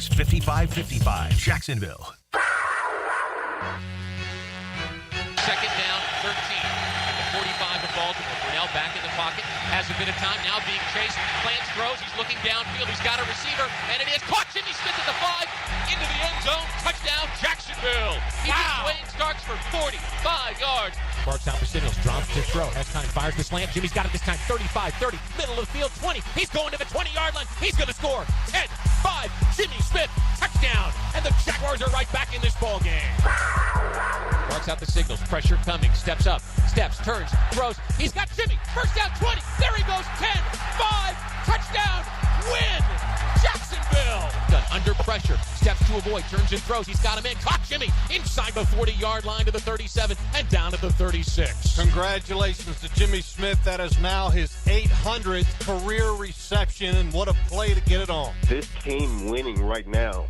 866-5555. Jacksonville. Second down, 13. At the 45 of Baltimore. Brunell back in the pocket. Has a bit of time. Now being chased. Plants throws. He's looking downfield. He's got a receiver. And it is caught. Jimmy Smith at the 5. Into the end zone. Touchdown, Jacksonville. He beats Wayne Starks for 45 yards. Barks out for signals. Drops to throw. Has time. Fires the slant. Jimmy's got it this time. 35, 30. Middle of the field. 20. He's going to the 20-yard line. He's going to score. 10, 5. Jimmy Smith. Touchdown. And the Jaguars are right back in this ball game. Barks out the signals. Pressure coming. Steps up. Steps. Turns. Throws. He's got Jimmy. First down. 20. There he goes. 10, 5. Touchdown. Win. Jacksonville. Done under pressure. Steps to avoid. Turns and throws. He's got him in. Caught Jimmy. Inside the 40-yard line to the 37 and down to the 36. Congratulations to Jimmy Smith. That is now his 800th career reception, and what a play to get it on. This team winning right now,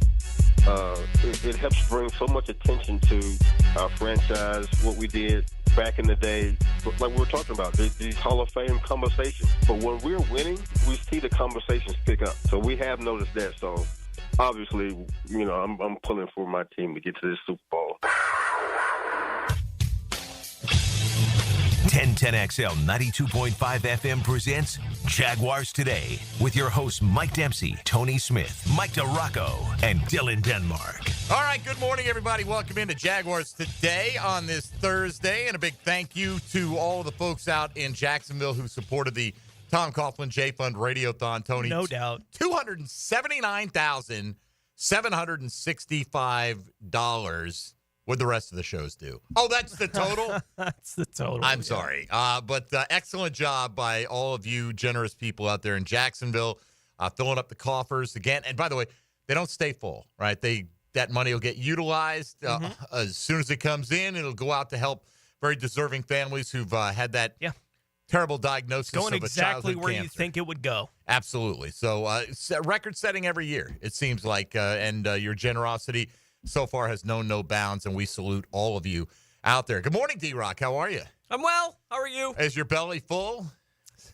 it helps bring so much attention to our franchise, what we did back in the day, like we were talking about, these Hall of Fame conversations. But when we're winning, we see the conversations pick up. So we have noticed that. So obviously, I'm pulling for my team to get to this Super Bowl. 1010XL 92.5 FM presents Jaguars Today with your hosts Mike Dempsey, Tony Smith, Mike DeRocco, and Dylan Denmark. All right, good morning, everybody. Welcome into Jaguars Today on this Thursday, and a big thank you to all of the folks out in Jacksonville who supported the Tom Coughlin J Fund Radiothon. Tony, no doubt, $279,765. What'd the rest of the shows do? Oh, that's the total? That's the total. I'm sorry. But excellent job by all of you generous people out there in Jacksonville, filling up the coffers again. And by the way, they don't stay full, right? That money will get utilized as soon as it comes in. It'll go out to help very deserving families who've had that terrible diagnosis going of a exactly childhood where cancer. you think it would go. Absolutely. So record-setting every year, it seems like, and your generosity so far has known no bounds, and we salute all of you out there. Good morning, D-Rock. How are you? I'm well. How are you? Is your belly full?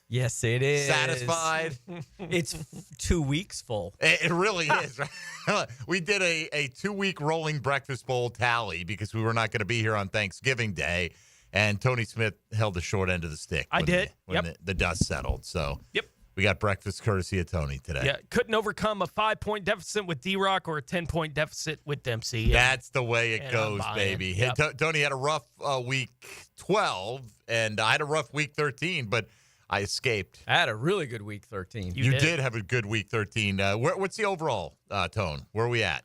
Yes, it is. Satisfied? It's 2 weeks full. It really is. Right? We did a 2-week rolling breakfast bowl tally because we were not going to be here on Thanksgiving Day, and Tony Smith held the short end of the stick. I did. When the dust settled. So we got breakfast courtesy of Tony today. Yeah, couldn't overcome a 5-point deficit with D-Rock or a 10-point deficit with Dempsey. That's the way it goes, baby. Yep. Hey, Tony had a rough week 12, and I had a rough week 13, but I escaped. I had a really good week 13. You did have a good week 13. What's the overall tone? Where are we at?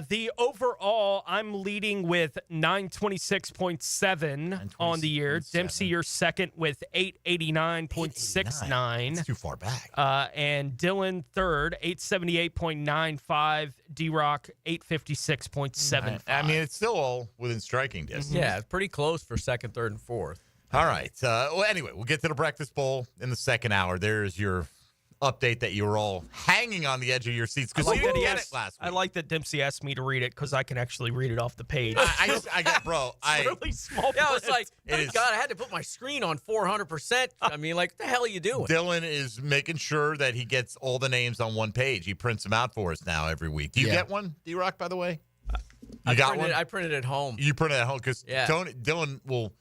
The overall, I'm leading with 926.7 on the year. Dempsey, you're second with 889.69. That's too far back. And Dylan third, 878.95. D-Rock, 856.75. I mean, it's still all within striking distance. Yeah, it's pretty close for second, third, and fourth. All right. Well, anyway, we'll get to the breakfast bowl in the second hour. There's your update that you were all hanging on the edge of your seats because you didn't get it last week. I like that Dempsey asked me to read it because I can actually read it off the page. I got, bro. It's really small. Yeah, I was like, is. God, I had to put my screen on 400%. I mean, like, what the hell are you doing? Dylan is making sure that he gets all the names on one page. He prints them out for us now every week. Do you get one, D-Rock, by the way? I printed it at home. You print it at home because Dylan will,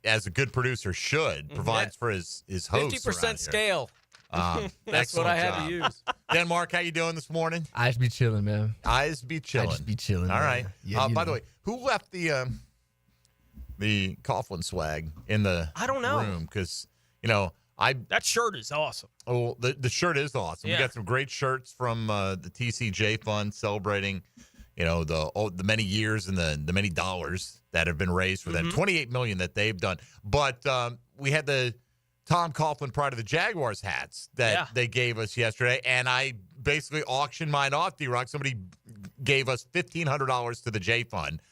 as a good producer should, provides for his hosts 50% scale. That's what I had to use. Denmark, how you doing this morning? Eyes be chilling, man. Eyes be chilling. I just be chilling. All right. Yeah, by the way, who left the Coughlin swag in the room? Because, that shirt is awesome. Oh, the shirt is awesome. Yeah. We got some great shirts from the TCJ Fund celebrating, the many years and the many dollars that have been raised for them. $28 million that they've done. But we had the Tom Coughlin Pride of the Jaguars hats that they gave us yesterday, and I basically auctioned mine off, D-Rock. Somebody gave us $1,500 to the J Fund.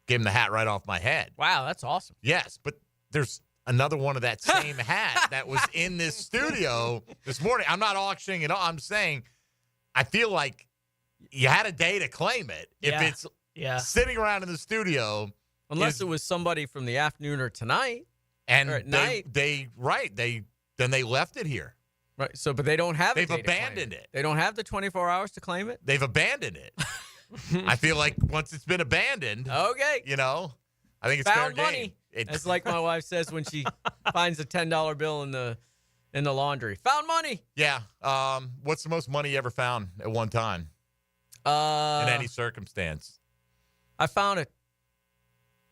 Gave him the hat right off my head. Wow, that's awesome. Yes, but there's another one of that same hat that was in this studio this morning. I'm not auctioning it off. I'm saying I feel like you had a day to claim it. If it's sitting around in the studio. Unless it was somebody from the afternoon or tonight. And or at night. Then they left it here. Right. So, but they don't have They've abandoned it. They don't have the 24 hours to claim it? They've abandoned it. I feel like once it's been abandoned, Okay. I think it's Found fair money. game. It's like my wife says when she finds a $10 bill in the laundry. Found money. Yeah. What's the most money you ever found at one time in any circumstance? I found it.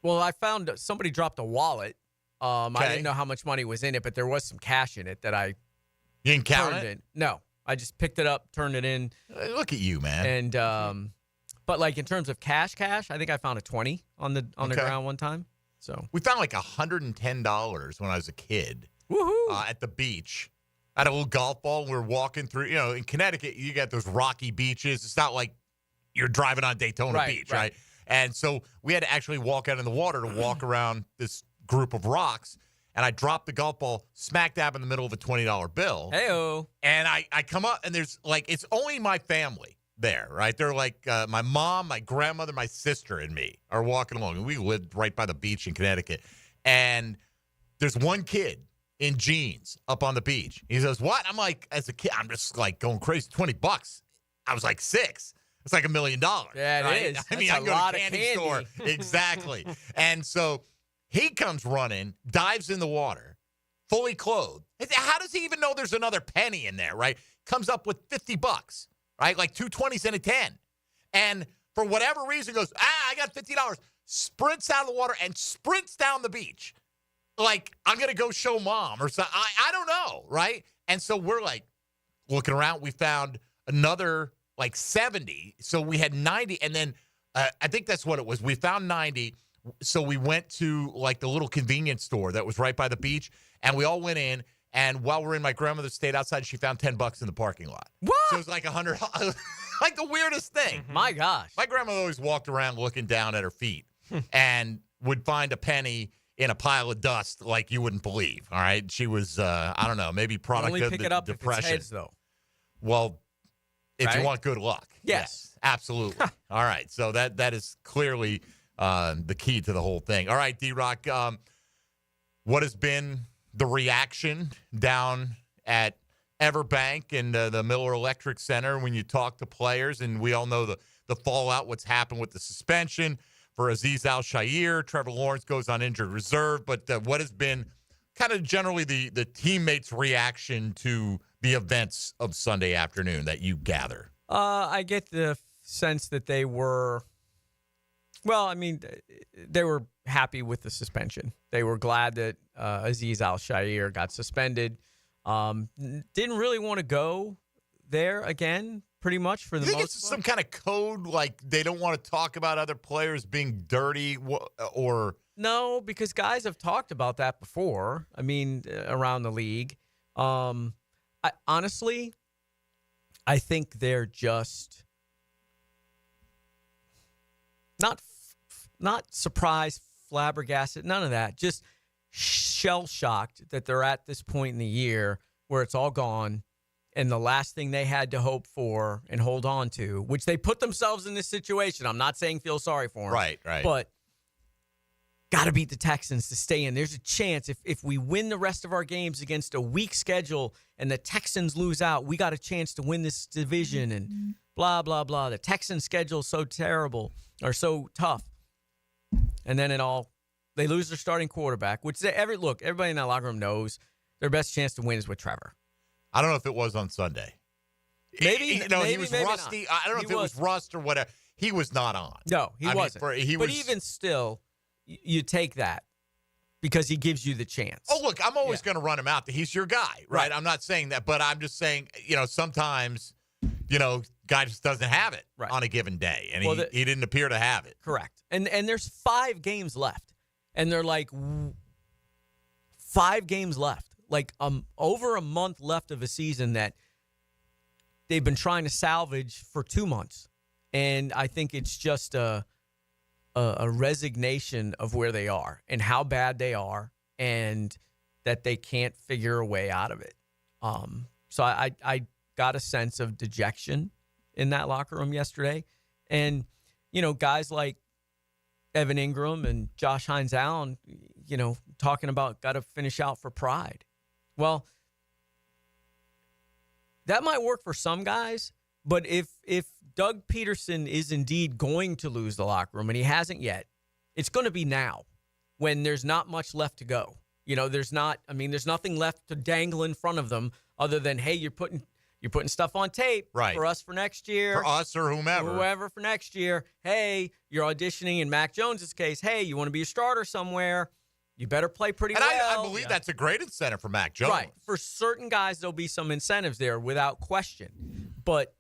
Well, I found somebody dropped a wallet. I didn't know how much money was in it, but there was some cash in it that I You didn't count turned it? in. No, I just picked it up, turned it in, Look at you, man. and but like in terms of cash, I think I found a 20 on the ground one time. So We found like $110 when I was a kid woohoo! at the beach. I had a little golf ball. We were walking through, in Connecticut, you got those rocky beaches. It's not like you're driving on Daytona Beach, right? And so we had to actually walk out in the water to walk around this group of rocks. And I dropped the golf ball smack dab in the middle of a $20 bill. Heyo. And I come up, and there's it's only my family there, right? They're like my mom, my grandmother, my sister, and me are walking along. And we lived right by the beach in Connecticut. And there's one kid in jeans up on the beach. He says, "What?" I'm like, as a kid, I'm just like going crazy. $20. I was like 6. It's like $1 million. Yeah, it right? is. I mean, That's I a go lot to of candy candy. store. Exactly. And so he comes running, dives in the water, fully clothed. How does he even know there's another penny in there, right? Comes up with $50, right? Like 2 20s and a 10. And for whatever reason goes, I got $50. Sprints out of the water and sprints down the beach. Like, I'm going to go show mom or something. I don't know, right? And so we're like looking around. We found another like 70. So we had 90. And then I think that's what it was. We found 90. So we went to like the little convenience store that was right by the beach. And we all went in. And while we're in, my grandmother stayed outside. She found $10 in the parking lot. What? So it was like $100. Like the weirdest thing. My gosh. My grandmother always walked around looking down at her feet and would find a penny in a pile of dust like you wouldn't believe. All right. She was, I don't know, maybe product Only of pick the it up depression. if it's heads, though. Well, if you Right? want good luck. Yes. Absolutely. All right. So that is clearly the key to the whole thing. All right, D-Rock, what has been the reaction down at Everbank and the Miller Electric Center when you talk to players? And we all know the fallout, what's happened with the suspension for Azeez Al-Shaair. Trevor Lawrence goes on injured reserve. But what has been kind of generally the teammates' reaction to the events of Sunday afternoon that you gather? I get the sense that they were, well, I mean, they were happy with the suspension. They were glad that Azeez Al-Shaair got suspended. Didn't really want to go there again, pretty much for the You think most it's part. some kind of code, like they don't want to talk about other players being dirty or... No, because guys have talked about that before. I mean, around the league. Honestly, I think they're just not surprised, flabbergasted, none of that. Just shell-shocked that they're at this point in the year where it's all gone, and the last thing they had to hope for and hold on to, which they put themselves in this situation. I'm not saying feel sorry for them. Right. But got to beat the Texans to stay in. There's a chance if we win the rest of our games against a weak schedule and the Texans lose out, we got a chance to win this division and blah, blah, blah. The Texans' schedule is so terrible or so tough. And then they lose their starting quarterback, which everybody in that locker room knows their best chance to win is with Trevor. I don't know if it was on Sunday. Maybe he was maybe rusty. not. I don't know if it was rust or whatever. He was not on. No, he wasn't. But was, even still, you take that because he gives you the chance. Oh, look, I'm always going to run him out. He's your guy, right? I'm not saying that, but I'm just saying, sometimes, guy just doesn't have it on a given day, and he didn't appear to have it. Correct. And there's 5 games left, and they're like 5 games left, like over a month left of a season that they've been trying to salvage for 2 months, and I think it's just a resignation of where they are and how bad they are, and that they can't figure a way out of it. So I got a sense of dejection in that locker room yesterday, and guys like Evan Ingram and Josh Hines Allen, talking about got to finish out for pride. Well, That might work for some guys, but if Doug Peterson is indeed going to lose the locker room, and he hasn't yet, it's going to be now when there's not much left to go. There's nothing left to dangle in front of them other than, hey, you're putting stuff on tape for us for next year. For us or whomever. Whoever for next year. Hey, you're auditioning in Mac Jones's case. Hey, you want to be a starter somewhere. You better play pretty well. And I believe that's a great incentive for Mac Jones. Right. For certain guys, there'll be some incentives there without question. But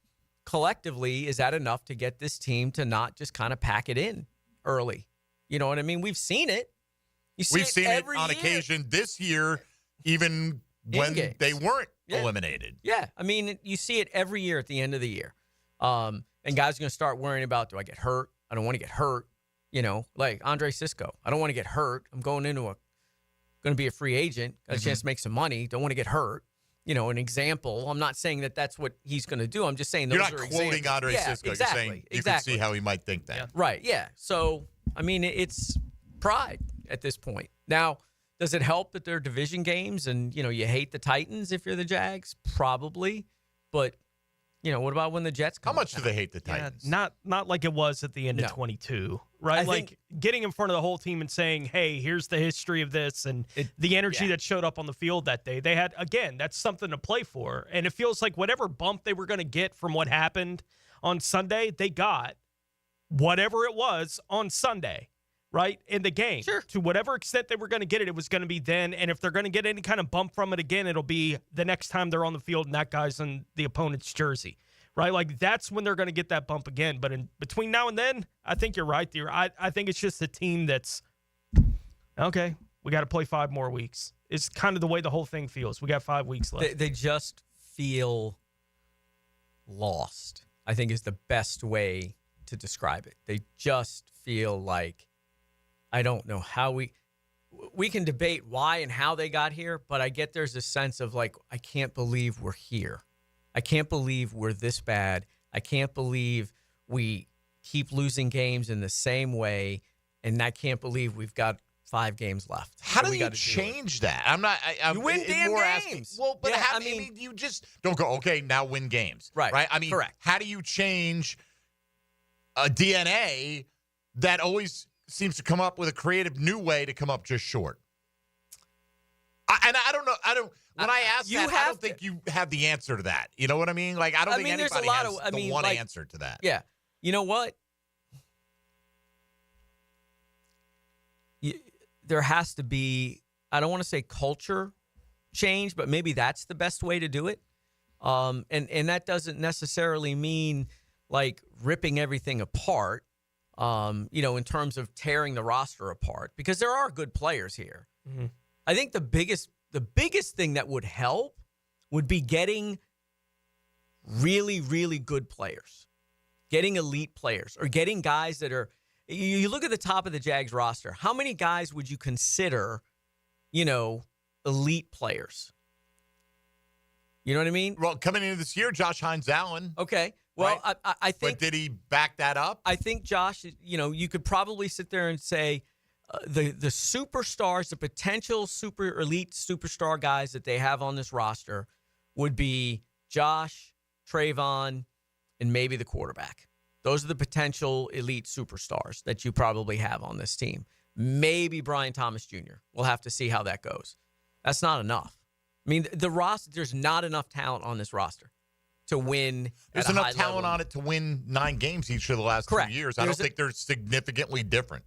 collectively, is that enough to get this team to not just kind of pack it in early? You know what I mean? We've seen it. We've seen it on occasion this year, even when they weren't eliminated. Yeah. I mean, you see it every year at the end of the year. And guys are going to start worrying about, do I get hurt? I don't want to get hurt. Like Andre Sisco. I don't want to get hurt. I'm going to be a free agent. Got a chance to make some money. Don't want to get hurt. An example. I'm not saying that that's what he's going to do. I'm just saying those are examples. You're not quoting Andre Sisco. Exactly, You're saying you can see how he might think that. Yeah. Right, yeah. So, I mean, it's pride at this point. Now, does it help that they're division games and, you hate the Titans if you're the Jags? Probably. But, what about when the Jets come? How much do they hate the Titans? Not like it was at the end of 22, right? Like getting in front of the whole team and saying, hey, here's the history of this and the energy that showed up on the field that day. They had, again, that's something to play for. And it feels like whatever bump they were going to get from what happened on Sunday, they got whatever it was on Sunday, right, in the game. Sure. To whatever extent they were going to get it, it was going to be then. And if they're going to get any kind of bump from it again, it'll be the next time they're on the field and that guy's in the opponent's jersey, right? Like, that's when they're going to get that bump again. But in between now and then, I think you're right there. I think it's just a team that's, okay, we got to play 5 more weeks. It's kind of the way the whole thing feels. We got 5 weeks left. They just feel lost, I think, is the best way to describe it. They just feel like, I don't know how we can debate why and how they got here, but I get there's a sense of like, I can't believe we're here. I can't believe we're this bad. I can't believe we keep losing games in the same way, and I can't believe we've got 5 games left. How do you change that? I'm not. I'm you win damn games. Well, but I mean, you just don't go, okay, now win games. Right. I mean, correct. How do you change a DNA that always seems to come up with a creative new way to come up just short? And I don't know. When I ask that, I don't think you have the answer to that. You know what I mean? Like, I don't think anybody has the one answer to that. Yeah. You know what? There has to be, I don't want to say culture change, but maybe that's the best way to do it. And that doesn't necessarily mean like ripping everything apart, in terms of tearing the roster apart, because there are good players here. Mm-hmm. I think the biggest thing that would help would be getting really, really good players, getting elite players, or getting guys that are, you look at the top of the Jags roster, how many guys would you consider, elite players? You know what I mean? Well, coming into this year, Josh Hines-Allen. Okay. Well, right? I think. But did he back that up? I think Josh, you could probably sit there and say the superstars, the potential super elite superstar guys that they have on this roster would be Josh, Trayvon, and maybe the quarterback. Those are the potential elite superstars that you probably have on this team. Maybe Brian Thomas Jr. We'll have to see how that goes. That's not enough. I mean, the roster, there's not enough talent on this roster to win. There's enough talent on it to win 9 games each of the last 2 years. I don't think they're significantly different.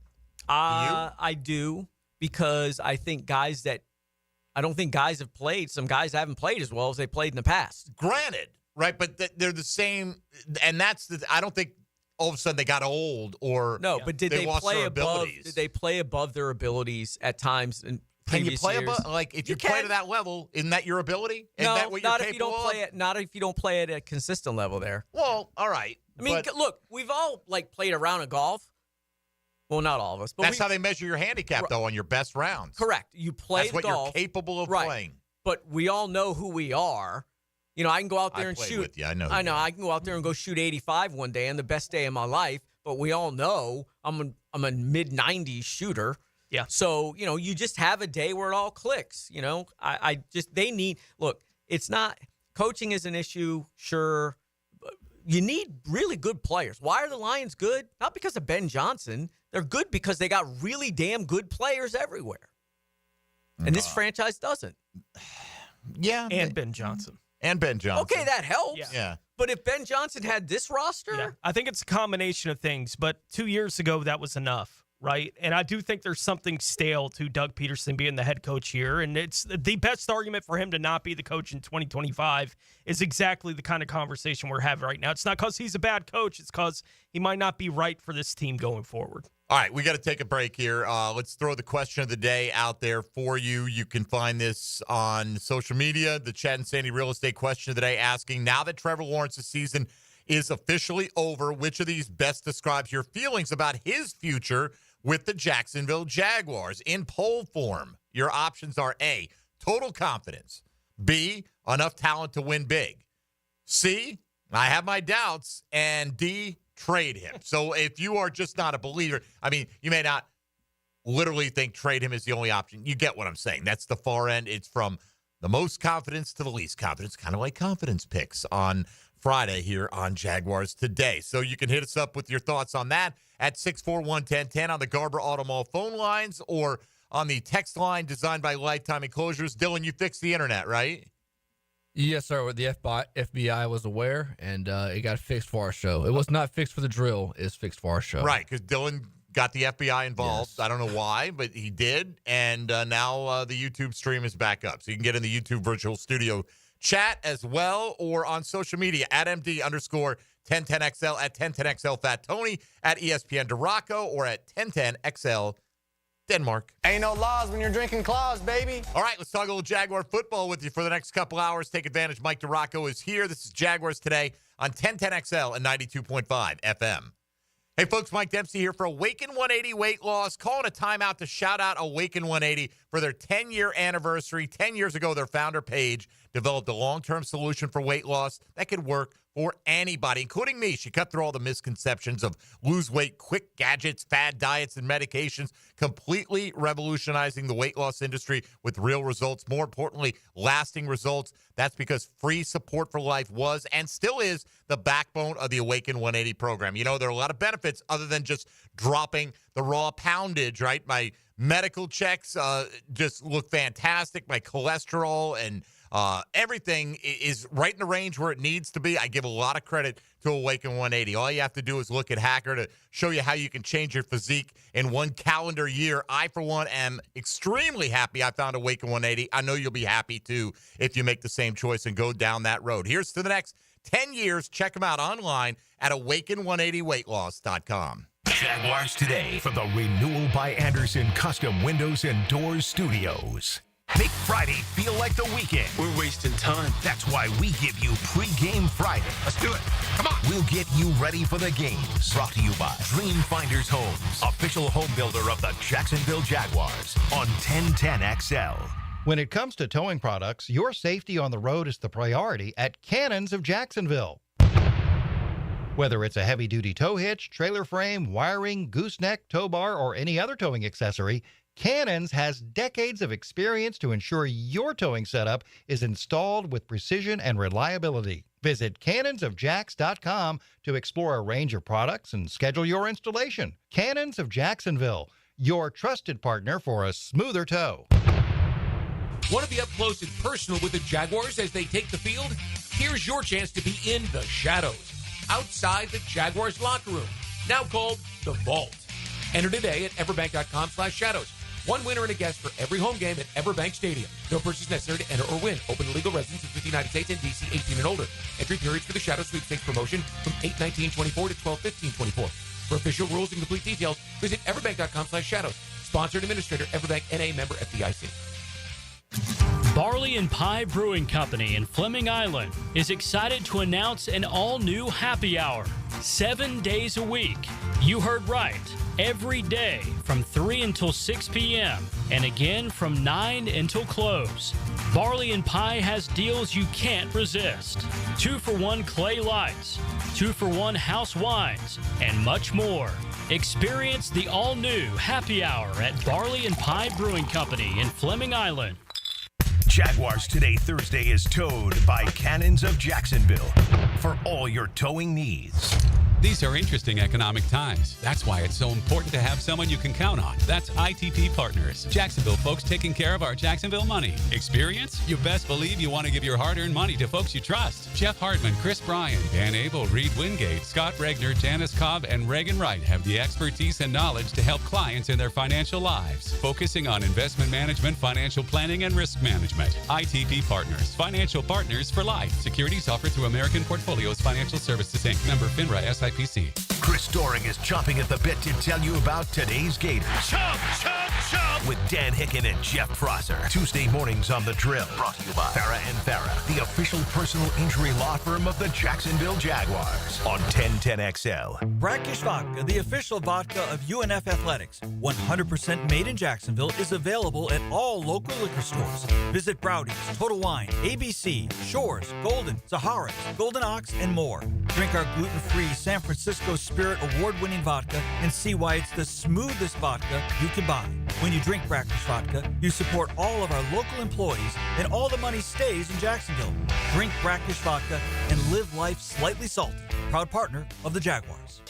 I do, because I think I don't think guys have played. Some guys haven't played as well as they played in the past. Granted, right? But they're the same, and I don't think all of a sudden they got old or but did they play above? Did they play above their abilities at times? Can you play above? Like, if you play to that level, isn't that your ability? Isn't that what you're capable of? Not if you don't play at a consistent level there. Well, all right. I mean, look, we've all played a round of golf. Well, not all of us. But that's how they measure your handicap, though, on your best rounds. Correct. You play that's what golf, you're capable of playing. But we all know who we are. I can go out there and shoot. With you. I know. I can go out there and go shoot 85 one day on the best day of my life. But we all know I'm a mid-90s shooter. Yeah. So, you just have a day where it all clicks. They need, look, it's not, Coaching is an issue, sure. You need really good players. Why are the Lions good? Not because of Ben Johnson. They're good because they got really damn good players everywhere. And this franchise doesn't. Yeah. And Ben Johnson. Okay, that helps. Yeah. But if Ben Johnson had this roster? I think it's a combination of things, but 2 years ago, that was enough, right? And I do think there's something stale to Doug Peterson being the head coach here, and it's the best argument for him to not be the coach in 2025 is exactly the kind of conversation we're having right now. It's not because he's a bad coach. It's because he might not be right for this team going forward. All right, we got to take a break here. Let's throw the question of the day out there for you. You can find this on social media, the Chad and Sandy Real Estate question of the day asking, now that Trevor Lawrence's season is officially over, which of these best describes your feelings about his future with the Jacksonville Jaguars? In poll form, your options are A, total confidence, B, enough talent to win big, C, I have my doubts, and D, trade him. So if you are just not a believer, I mean, you may not literally think trade him is the only option. You get what I'm saying. That's the far end. It's from the most confidence to the least confidence, kind of like confidence picks on Friday here on Jaguars Today. So you can hit us up with your thoughts on that at 641-1010 on the Garber Auto Mall phone lines or on the text line designed by Lifetime Enclosures. Dylan, you fixed the internet, right? Yes, sir. The FBI was aware, and it got fixed for our show. It was not fixed for the drill. It's fixed for our show. Right, because Dylan got the FBI involved. Yes. I don't know why, but he did. And now the YouTube stream is back up. So you can get in the YouTube virtual studio chat as well or on social media at MD_1010XL, at 1010XL Fat Tony, at ESPN Duraco, or at 1010XL Denmark. Ain't no laws when you're drinking claws, baby. All right, let's talk a little Jaguar football with you for the next couple hours. Take advantage. Mike Duraco is here. This is Jaguars Today on 1010XL and 92.5 FM. Hey, folks, Mike Dempsey here for Awaken 180 Weight Loss. Calling a timeout to shout out Awaken 180 for their 10-year anniversary. 10 years ago, their founder, Paige, developed a long-term solution for weight loss that could work for anybody, including me. She cut through all the misconceptions of lose weight, quick gadgets, fad diets, and medications, completely revolutionizing the weight loss industry with real results. More importantly, lasting results. That's because free support for life was and still is the backbone of the Awaken 180 program. You know, there are a lot of benefits other than just dropping the raw poundage, right? My medical checks just look fantastic. My cholesterol and everything is right in the range where it needs to be. I give a lot of credit to Awaken 180. All you have to do is look at Hacker to show you how you can change your physique in one calendar year. I, for one, am extremely happy I found Awaken 180. I know you'll be happy, too, if you make the same choice and go down that road. Here's to the next 10 years. Check them out online at awaken180weightloss.com. Jaguars Today from the Renewal by Anderson Custom Windows and Doors Studios. Make Friday feel like the weekend. We're wasting time. That's why we give you Pre-Game Friday. Let's do it. Come on. We'll get you ready for the games. Brought to you by Dream Finders Homes, official home builder of the Jacksonville Jaguars on 1010XL. When it comes to towing products, your safety on the road is the priority at Cannons of Jacksonville. Whether it's a heavy-duty tow hitch, trailer frame, wiring, gooseneck, tow bar, or any other towing accessory, Cannons has decades of experience to ensure your towing setup is installed with precision and reliability. Visit cannonsofjax.com to explore a range of products and schedule your installation. Cannons of Jacksonville, your trusted partner for a smoother tow. Want to be up close and personal with the Jaguars as they take the field? Here's your chance to be in the shadows, outside the Jaguars locker room, now called The Vault. Enter today at everbank.com/shadows. One winner and a guest for every home game at Everbank Stadium. No purchase necessary to enter or win. Open to legal residents of 50 United States and D.C. 18 and older. Entry periods for the Shadow Sweepstakes promotion from 8/19/24 to 12/15/24. For official rules and complete details, visit everbank.com/shadows. Sponsored administrator, Everbank N.A. member FDIC. Barley and Pie Brewing Company in Fleming Island is excited to announce an all-new happy hour, 7 days a week. You heard right. Every day from 3 until 6 p.m. and again from 9 until close. Barley and Pie has deals you can't resist. 2-for-1 clay lights, 2-for-1 house wines, and much more. Experience the all-new happy hour at Barley and Pie Brewing Company in Fleming Island. Jaguars Today Thursday is towed by Cannons of Jacksonville for all your towing needs. These are interesting economic times. That's why it's so important to have someone you can count on. That's ITP Partners. Jacksonville folks taking care of our Jacksonville money. Experience? You best believe you want to give your hard-earned money to folks you trust. Jeff Hartman, Chris Bryan, Dan Abel, Reed Wingate, Scott Regner, Janice Cobb, and Reagan Wright have the expertise and knowledge to help clients in their financial lives, focusing on investment management, financial planning, and risk management. ITP Partners. Financial partners for life. Securities offered through American Portfolios Financial Services, Inc. Member FINRA SIPC. Chris Doring is chomping at the bit to tell you about today's Gators. Chomp, chomp, chomp! With Dan Hicken and Jeff Prosser. Tuesday mornings on The Drill. Brought to you by Farrah & Farrah, the official personal injury law firm of the Jacksonville Jaguars. On 1010XL. Brackish Vodka, the official vodka of UNF Athletics. 100% made in Jacksonville, is available at all local liquor stores. Visit Browdy's, Total Wine, ABC, Shores, Golden, Zahara's, Golden Ox, and more. Drink our gluten-free San Francisco Spirit award-winning vodka and see why it's the smoothest vodka you can buy. When you drink Brackish Vodka, you support all of our local employees and all the money stays in Jacksonville. Drink Brackish Vodka and live life slightly salty. Proud partner of the Jaguars.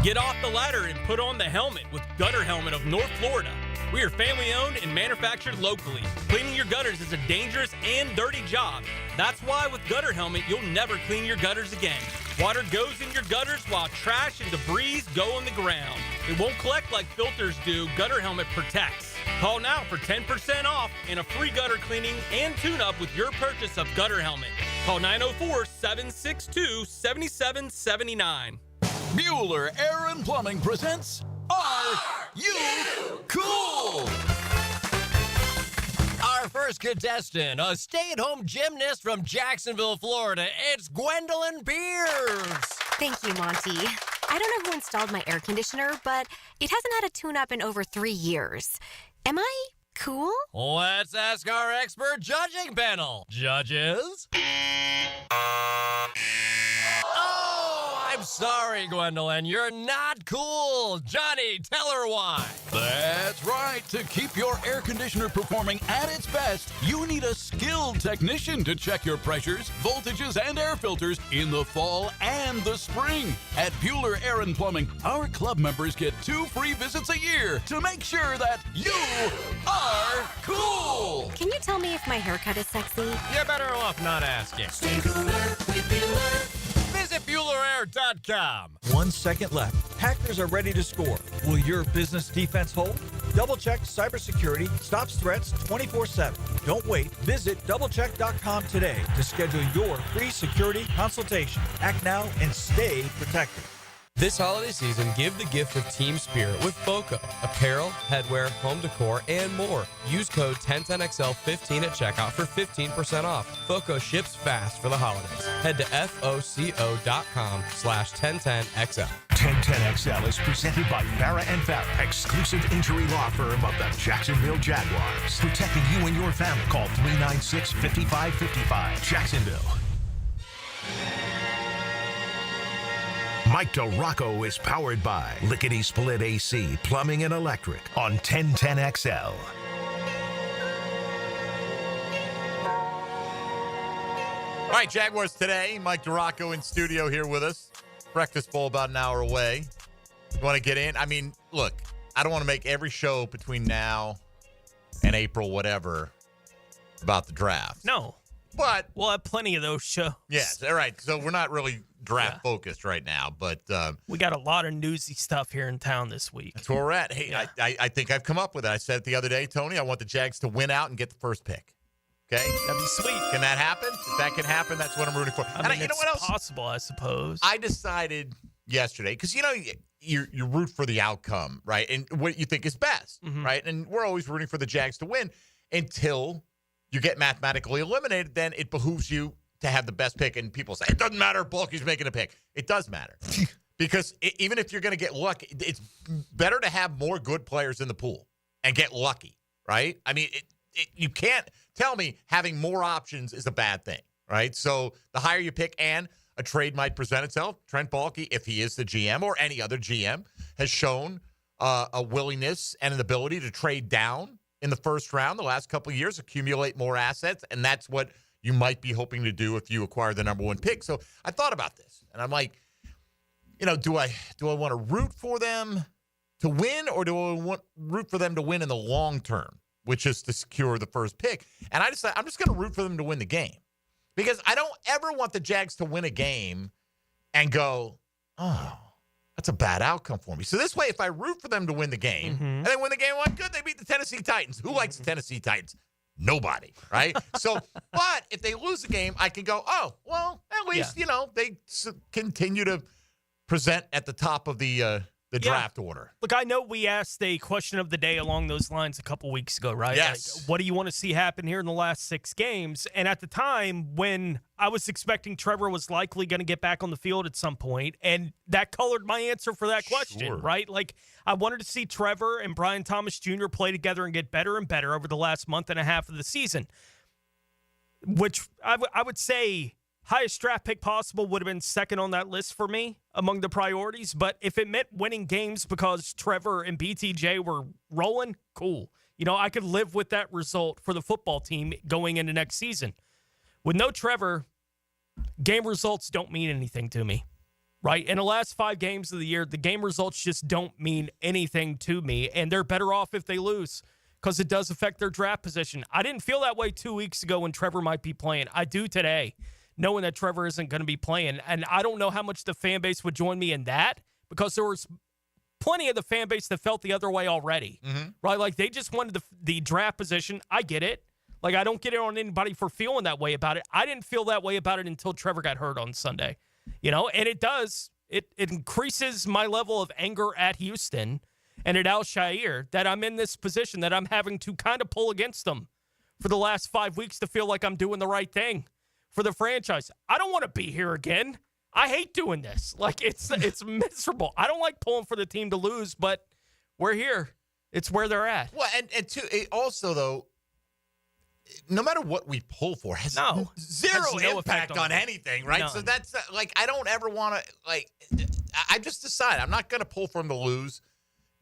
Get off the ladder and put on the helmet with Gutter Helmet of North Florida. We are family-owned and manufactured locally. Cleaning your gutters is a dangerous and dirty job. That's why with Gutter Helmet, you'll never clean your gutters again. Water goes in your gutters while trash and debris go on the ground. It won't collect like filters do. Gutter Helmet protects. Call now for 10% off and a free gutter cleaning and tune-up with your purchase of Gutter Helmet. Call 904-762-7779. Bueller Air and Plumbing presents Are You Cool? Our first contestant, a stay-at-home gymnast from Jacksonville, Florida, it's Gwendolyn Pierce. Thank you, Monty. I don't know who installed my air conditioner, but it hasn't had a tune-up in over 3 years. Am I cool? Let's ask our expert judging panel. Judges? I'm sorry, Gwendolyn. You're not cool. Johnny, tell her why. That's right. To keep your air conditioner performing at its best, you need a skilled technician to check your pressures, voltages, and air filters in the fall and the spring. At Bueller Air and Plumbing, our club members get 2 free visits a year to make sure that you are cool. Can you tell me if my haircut is sexy? You're better off not asking. Stay cooler with Bueller. Visit BuellerAir.com. 1 second left. Packers are ready to score. Will your business defense hold? Double-check cybersecurity stops threats 24/7. Don't wait. Visit doublecheck.com today to schedule your free security consultation. Act now and stay protected. This holiday season, give the gift of team spirit with FOCO. Apparel, headwear, home decor, and more. Use code 1010XL15 at checkout for 15% off. FOCO ships fast for the holidays. Head to FOCO.com/1010XL. 1010XL is presented by Farrah & Farrah, exclusive injury law firm of the Jacksonville Jaguars. Protecting you and your family. Call 396-5555. Jacksonville. Mike DeRocco is powered by Lickety Split AC, Plumbing and Electric on 1010XL. All right, Jaguars Today. Mike DeRocco in studio here with us. Breakfast bowl about an hour away. You want to get in? I mean, look, I don't want to make every show between now and April, whatever, about the draft. No. But we'll have plenty of those shows. Yes, all right. So we're not really draft focused right now, but we got a lot of newsy stuff here in town this week. That's where we're at. Hey, I think I've come up with it. I said it the other day, Tony. I want the Jags to win out and get the first pick. Okay, that'd be sweet. Can that happen? If that can happen, that's what I'm rooting for. I mean, you know what else? Possible, I suppose. I decided yesterday because you root for the outcome, right, and what you think is best, right, and we're always rooting for the Jags to win until you get mathematically eliminated. Then it behooves you to have the best pick, and people say it doesn't matter. Bulky's making a pick. It does matter because even if you're going to get lucky, it's better to have more good players in the pool and get lucky, right? I mean, you can't tell me having more options is a bad thing, right? So the higher you pick, and a trade might present itself. Trent Baalke, if he is the GM or any other GM, has shown a willingness and an ability to trade down in the first round the last couple of years, accumulate more assets, and that's what you might be hoping to do if you acquire the number 1 pick. So I thought about this, and I'm like, do I want to root for them to win, or do I want root for them to win in the long term, which is to secure the first pick? And I decided I'm just going to root for them to win the game, because I don't ever want the Jags to win a game and go, oh, that's a bad outcome for me. So this way, if I root for them to win the game, and they win the game, good, they beat the Tennessee Titans. Who likes the Tennessee Titans? Nobody, right? So, but if they lose the game, I can go, oh, well, at least, they continue to present at the top of the draft order. Look, I know we asked a question of the day along those lines a couple weeks ago, right? Yes. Like, what do you want to see happen here in the last 6 games? And at the time, when I was expecting Trevor was likely going to get back on the field at some point, and that colored my answer for that question, right? Like, I wanted to see Trevor and Brian Thomas Jr. play together and get better and better over the last month and a half of the season, which I would say highest draft pick possible would have been second on that list for me among the priorities. But if it meant winning games because Trevor and BTJ were rolling, cool. I could live with that result for the football team going into next season. With no Trevor, game results don't mean anything to me, right? In the last 5 games of the year, the game results just don't mean anything to me, and they're better off if they lose because it does affect their draft position. I didn't feel that way 2 weeks ago when Trevor might be playing. I do today, knowing that Trevor isn't going to be playing. And I don't know how much the fan base would join me in that, because there was plenty of the fan base that felt the other way already, right? Like, they just wanted the draft position. I get it. Like, I don't get it on anybody for feeling that way about it. I didn't feel that way about it until Trevor got hurt on Sunday, and it does. It increases my level of anger at Houston and at Al-Shaair that I'm in this position, that I'm having to kind of pull against them for the last 5 weeks to feel like I'm doing the right thing for the franchise. I don't want to be here again. I hate doing this. Like, it's miserable. I don't like pulling for the team to lose, but we're here. It's where they're at. Well, and it also, though, no matter what we pull for, has zero impact on anything, right? None. So that's I don't ever want to, I just decide I'm not going to pull for them to lose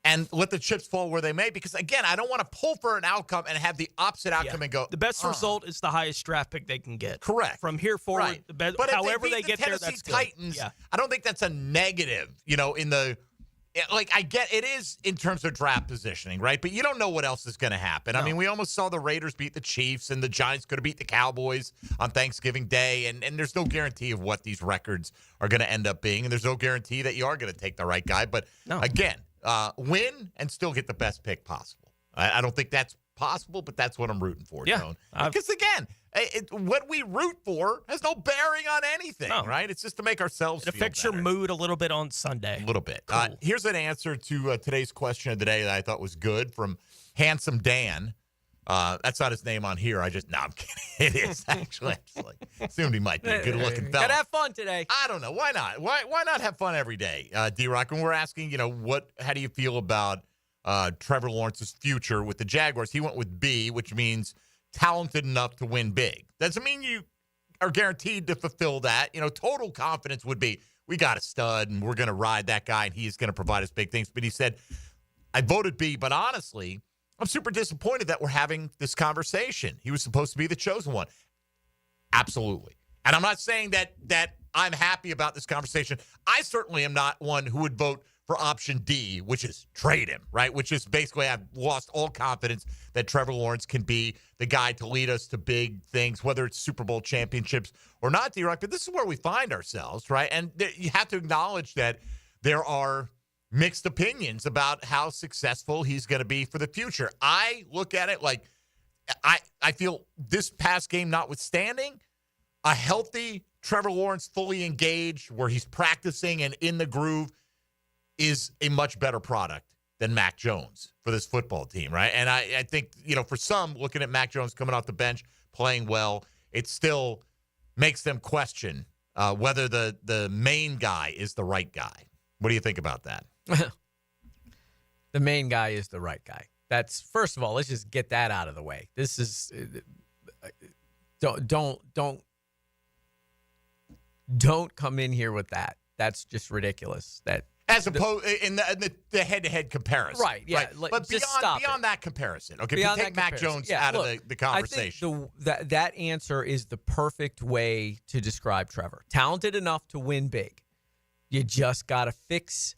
and let the chips fall where they may, because, again, I don't want to pull for an outcome and have the opposite outcome and go, the best result is the highest draft pick they can get. Correct. From here forward, right. The best, but however they get there, that's good. Titans, I don't think that's a negative, in the I get it is in terms of draft positioning, right? But you don't know what else is going to happen. No. I mean, we almost saw the Raiders beat the Chiefs, and the Giants could have beat the Cowboys on Thanksgiving Day, and there's no guarantee of what these records are going to end up being, and there's no guarantee that you are going to take the right guy. But again, win and still get the best pick possible. I don't think that's possible, but that's what I'm rooting for, Tone. Because, again, what we root for has no bearing on anything, right? It's just to make ourselves feel affects better. your mood a little bit on Sunday. A little bit. Cool. Here's an answer to today's question of the day that I thought was good from Handsome Dan. That's not his name on here. I'm kidding. It is, actually. I just assumed he might be a good-looking fella. Gotta have fun today. I don't know. Why not? Why not have fun every day, D-Rock? When we're asking, how do you feel about Trevor Lawrence's future with the Jaguars? He went with B, which means talented enough to win big. Doesn't mean you are guaranteed to fulfill that. Total confidence would be, we got a stud and we're going to ride that guy and he's going to provide us big things. But he said, I voted B, but honestly, I'm super disappointed that we're having this conversation. He was supposed to be the chosen one. Absolutely. And I'm not saying that I'm happy about this conversation. I certainly am not one who would vote for option D, which is trade him, right? Which is basically, I've lost all confidence that Trevor Lawrence can be the guy to lead us to big things, whether it's Super Bowl championships or not, D-Rock. But this is where we find ourselves, right? And you have to acknowledge that there are mixed opinions about how successful he's going to be for the future. I look at it like, I feel this past game notwithstanding, a healthy Trevor Lawrence fully engaged where he's practicing and in the groove is a much better product than Mac Jones for this football team, right? And I think, for some, looking at Mac Jones coming off the bench, playing well, it still makes them question whether the main guy is the right guy. What do you think about that? The main guy is the right guy. That's, first of all, let's just get that out of the way. This is don't come in here with that. That's just ridiculous. That As opposed in the head-to-head comparison. Right, yeah. Right. But just beyond that comparison, okay, beyond take Mac Jones out of the conversation. I think that answer is the perfect way to describe Trevor. Talented enough to win big. You just got to fix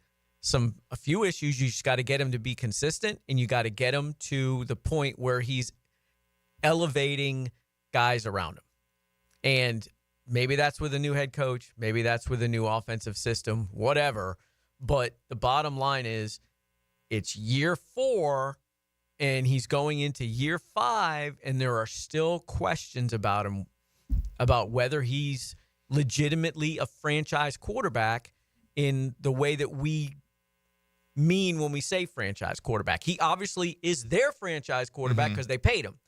a few issues. You just got to get him to be consistent, and you got to get him to the point where he's elevating guys around him. And maybe that's with a new head coach. Maybe that's with a new offensive system, whatever. But the bottom line is it's year 4, and he's going into year 5, and there are still questions about him, about whether he's legitimately a franchise quarterback in the way that we mean when we say franchise quarterback. He obviously is their franchise quarterback because they paid him.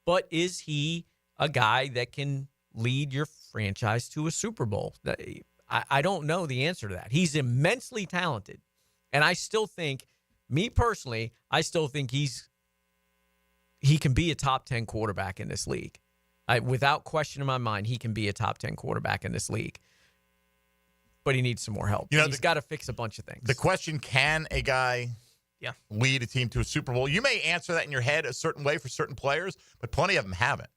But is he a guy that can lead your franchise to a Super Bowl? I don't know the answer to that. He's immensely talented. And I still think, me personally, I still think he can be a top 10 quarterback in this league. Without question in my mind, he can be a top 10 quarterback in this league. But he needs some more help. He's got to fix a bunch of things. The question, can a guy lead a team to a Super Bowl? You may answer that in your head a certain way for certain players, but plenty of them haven't.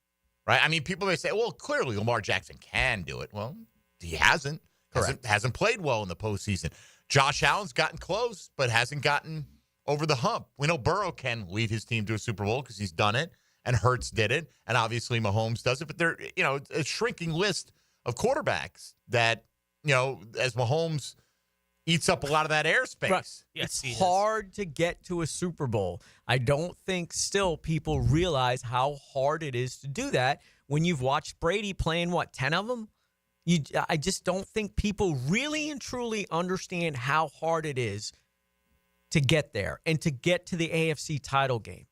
Right? I mean, people may say, well, clearly Lamar Jackson can do it. Well, he hasn't. Hasn't played well in the postseason. Josh Allen's gotten close, but hasn't gotten over the hump. We know Burrow can lead his team to a Super Bowl because he's done it, and Hurts did it, and obviously Mahomes does it. But they're, a shrinking list of quarterbacks that, as Mahomes eats up a lot of that airspace. Right. It's hard to get to a Super Bowl. I don't think still people realize how hard it is to do that when you've watched Brady playing, 10 of them? I just don't think people really and truly understand how hard it is to get there and to get to the AFC title game.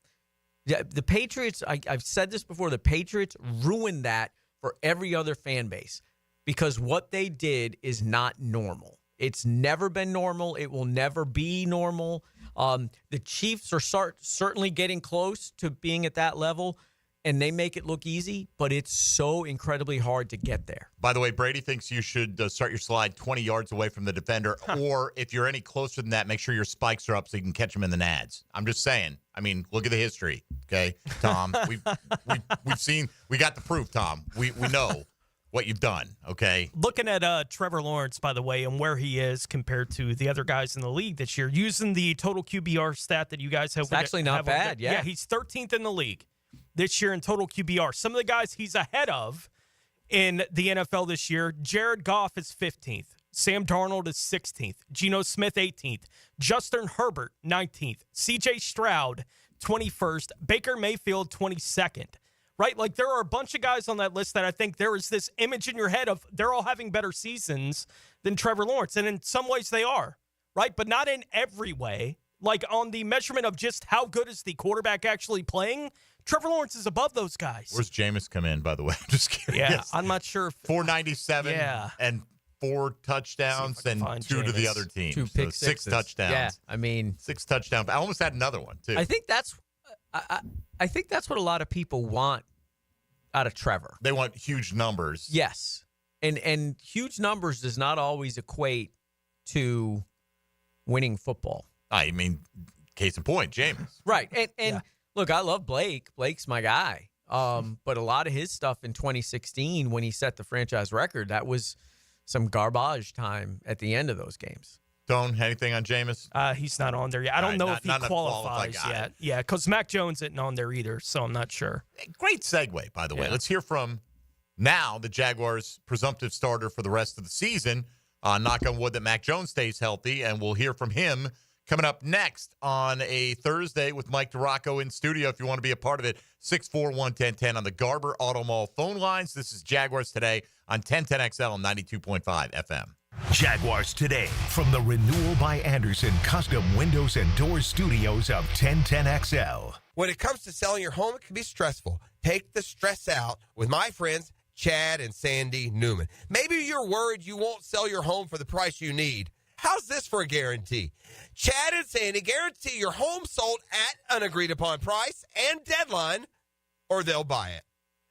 The Patriots, I've said this before, the Patriots ruined that for every other fan base because what they did is not normal. It's never been normal. It will never be normal. The Chiefs are certainly getting close to being at that level, and they make it look easy, but it's so incredibly hard to get there. By the way, Brady thinks you should start your slide 20 yards away from the defender, or if you're any closer than that, make sure your spikes are up so you can catch them in the nads. I'm just saying. I mean, look at the history, okay, Tom? We've seen, we got the proof, Tom. We know what you've done, okay? Looking at Trevor Lawrence, by the way, and where he is compared to the other guys in the league this year, using the total QBR stat that you guys have. It's actually not bad, yeah. He's 13th in the league this year in total QBR. Some of the guys he's ahead of in the NFL this year, Jared Goff is 15th. Sam Darnold is 16th. Geno Smith, 18th. Justin Herbert, 19th. C.J. Stroud, 21st. Baker Mayfield, 22nd. Right? Like, there are a bunch of guys on that list that I think there is this image in your head of they're all having better seasons than Trevor Lawrence. And in some ways they are, right? But not in every way. Like, on the measurement of just how good is the quarterback actually playing, Trevor Lawrence is above those guys. Where's Jameis come in, by the way? I'm just curious. Yeah, I'm not sure. 497 and 4 touchdowns and 2 to the other team. 2 pick so 6 touchdowns. Yeah, I mean. 6 touchdowns. I almost had another one, too. I think that's what a lot of people want out of Trevor. They want huge numbers. Yes. And huge numbers does not always equate to winning football. I mean, case in point, Jameis. Right. And look, I love Blake. Blake's my guy. But a lot of his stuff in 2016 when he set the franchise record, that was some garbage time at the end of those games. Don't anything on Jameis? He's not on there yet. I don't know if he qualifies yet. Yeah, because Mac Jones isn't on there either, so I'm not sure. Great segue, by the way. Let's hear from now the Jaguars' presumptive starter for the rest of the season. Knock on wood that Mac Jones stays healthy, and we'll hear from him coming up next on a Thursday with Mike DeRocco in studio. If you want to be a part of it, 641-1010 on the Garber Auto Mall phone lines. This is Jaguars Today on 1010XL and 92.5 FM. Jaguars Today from the Renewal by Anderson Custom Windows and Doors Studios of 1010XL. When it comes to selling your home, it can be stressful. Take the stress out with my friends, Chad and Sandy Newman. Maybe you're worried you won't sell your home for the price you need. How's this for a guarantee? Chad and Sandy guarantee your home sold at an agreed-upon price and deadline, or they'll buy it.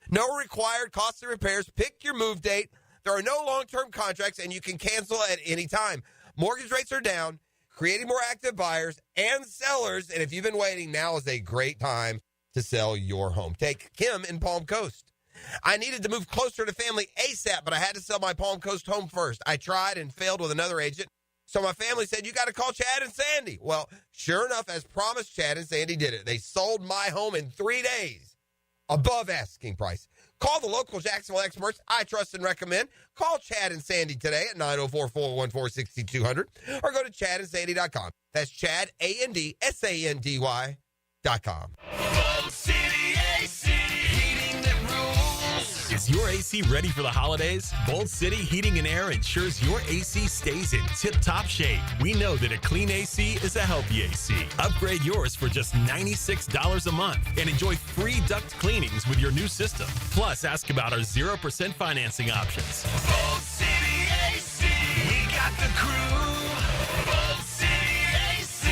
No required costs and repairs. Pick your move date. There are no long-term contracts, and you can cancel at any time. Mortgage rates are down, creating more active buyers and sellers. And if you've been waiting, now is a great time to sell your home. Take Kim in Palm Coast. I needed to move closer to family ASAP, but I had to sell my Palm Coast home first. I tried and failed with another agent. So my family said, you got to call Chad and Sandy. Well, sure enough, as promised, Chad and Sandy did it. They sold my home in 3 days, above asking price. Call the local Jacksonville experts I trust and recommend. Call Chad and Sandy today at 904-414-6200 or go to chadandsandy.com. That's Chad, ANDSANDY.com. Is your AC ready for the holidays? Bold City Heating and Air ensures your AC stays in tip-top shape. We know that a clean AC is a healthy AC. Upgrade yours for just $96 a month and enjoy free duct cleanings with your new system. Plus, ask about our 0% financing options. Bold City AC. We got the crew. Bold City AC.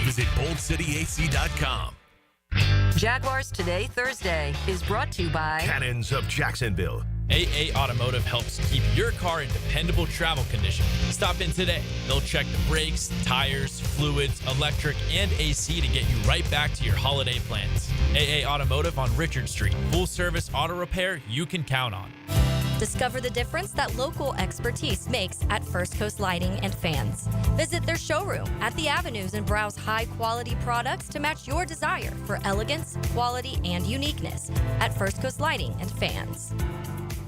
Visit boldcityac.com. Jaguars Today, Thursday, is brought to you by Cannons of Jacksonville. AA Automotive helps keep your car in dependable travel condition. Stop in today. They'll check the brakes, tires, fluids, electric, and AC to get you right back to your holiday plans. AA Automotive on Richard Street. Full service auto repair you can count on. Discover the difference that local expertise makes at First Coast Lighting and Fans. Visit their showroom at the Avenues and browse high-quality products to match your desire for elegance, quality, and uniqueness at First Coast Lighting and Fans.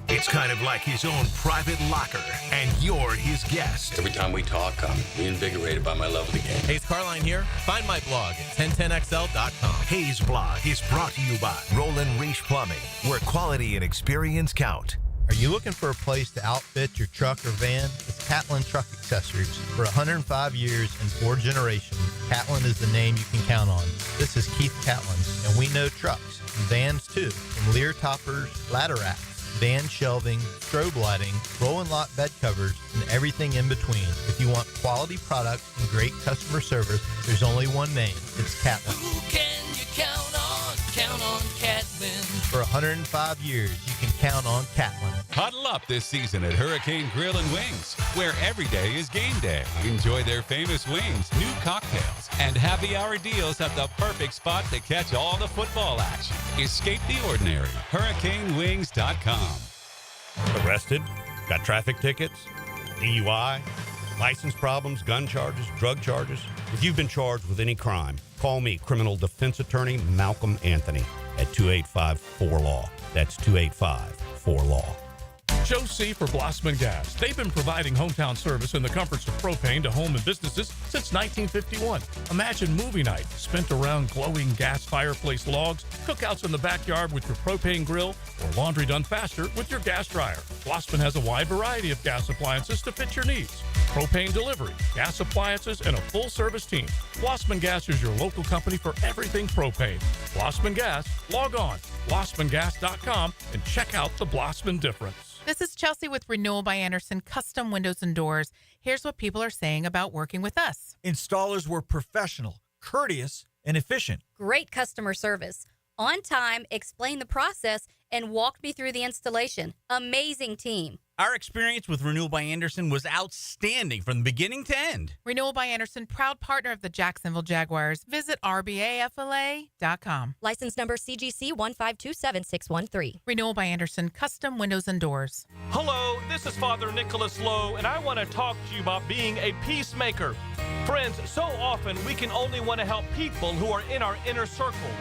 It's kind of like his own private locker, and you're his guest. Every time we talk, I'm reinvigorated by my love of the game. Hayes Carline here. Find my blog at 1010XL.com. Hayes Blog is brought to you by Roland Reach Plumbing, where quality and experience count. Are you looking for a place to outfit your truck or van? It's Catlin Truck Accessories. For 105 years and 4 generations, Catlin is the name you can count on. This is Keith Catlin, and we know trucks and vans too. From Lear toppers, ladder racks, van shelving, strobe lighting, rolling lot bed covers, and everything in between. If you want quality products and great customer service, there's only one name. It's Catlin. Who can you count on? Count on Catlin. For 105 years, you can count on Catlin. Huddle up this season at Hurricane Grill and Wings, where every day is game day. Enjoy their famous wings, new cocktails, and happy hour deals at the perfect spot to catch all the football action. Escape the ordinary. HurricaneWings.com. Arrested? Got traffic tickets? DUI? License problems? Gun charges? Drug charges? If you've been charged with any crime, call me, criminal defense attorney Malcolm Anthony, at 285-4LAW. That's 285-4LAW. Joe C. for Blossman Gas. They've been providing hometown service in the comforts of propane to home and businesses since 1951. Imagine movie night spent around glowing gas fireplace logs, cookouts in the backyard with your propane grill, or laundry done faster with your gas dryer. Blossman has a wide variety of gas appliances to fit your needs. Propane delivery, gas appliances, and a full-service team. Blossman Gas is your local company for everything propane. Blossman Gas, log on, blossmangas.com, and check out the Blossman difference. This is Chelsea with Renewal by Anderson Custom Windows and Doors. Here's what people are saying about working with us. Installers were professional, courteous, and efficient. Great customer service. On time, explained the process, and walked me through the installation. Amazing team. Our experience with Renewal by Anderson was outstanding from the beginning to end. Renewal by Anderson, proud partner of the Jacksonville Jaguars. Visit rbafla.com. License number CGC 1527613. Renewal by Anderson, custom windows and doors. Hello, this is Father Nicholas Lowe, and I want to talk to you about being a peacemaker. Friends, so often we can only want to help people who are in our inner circle.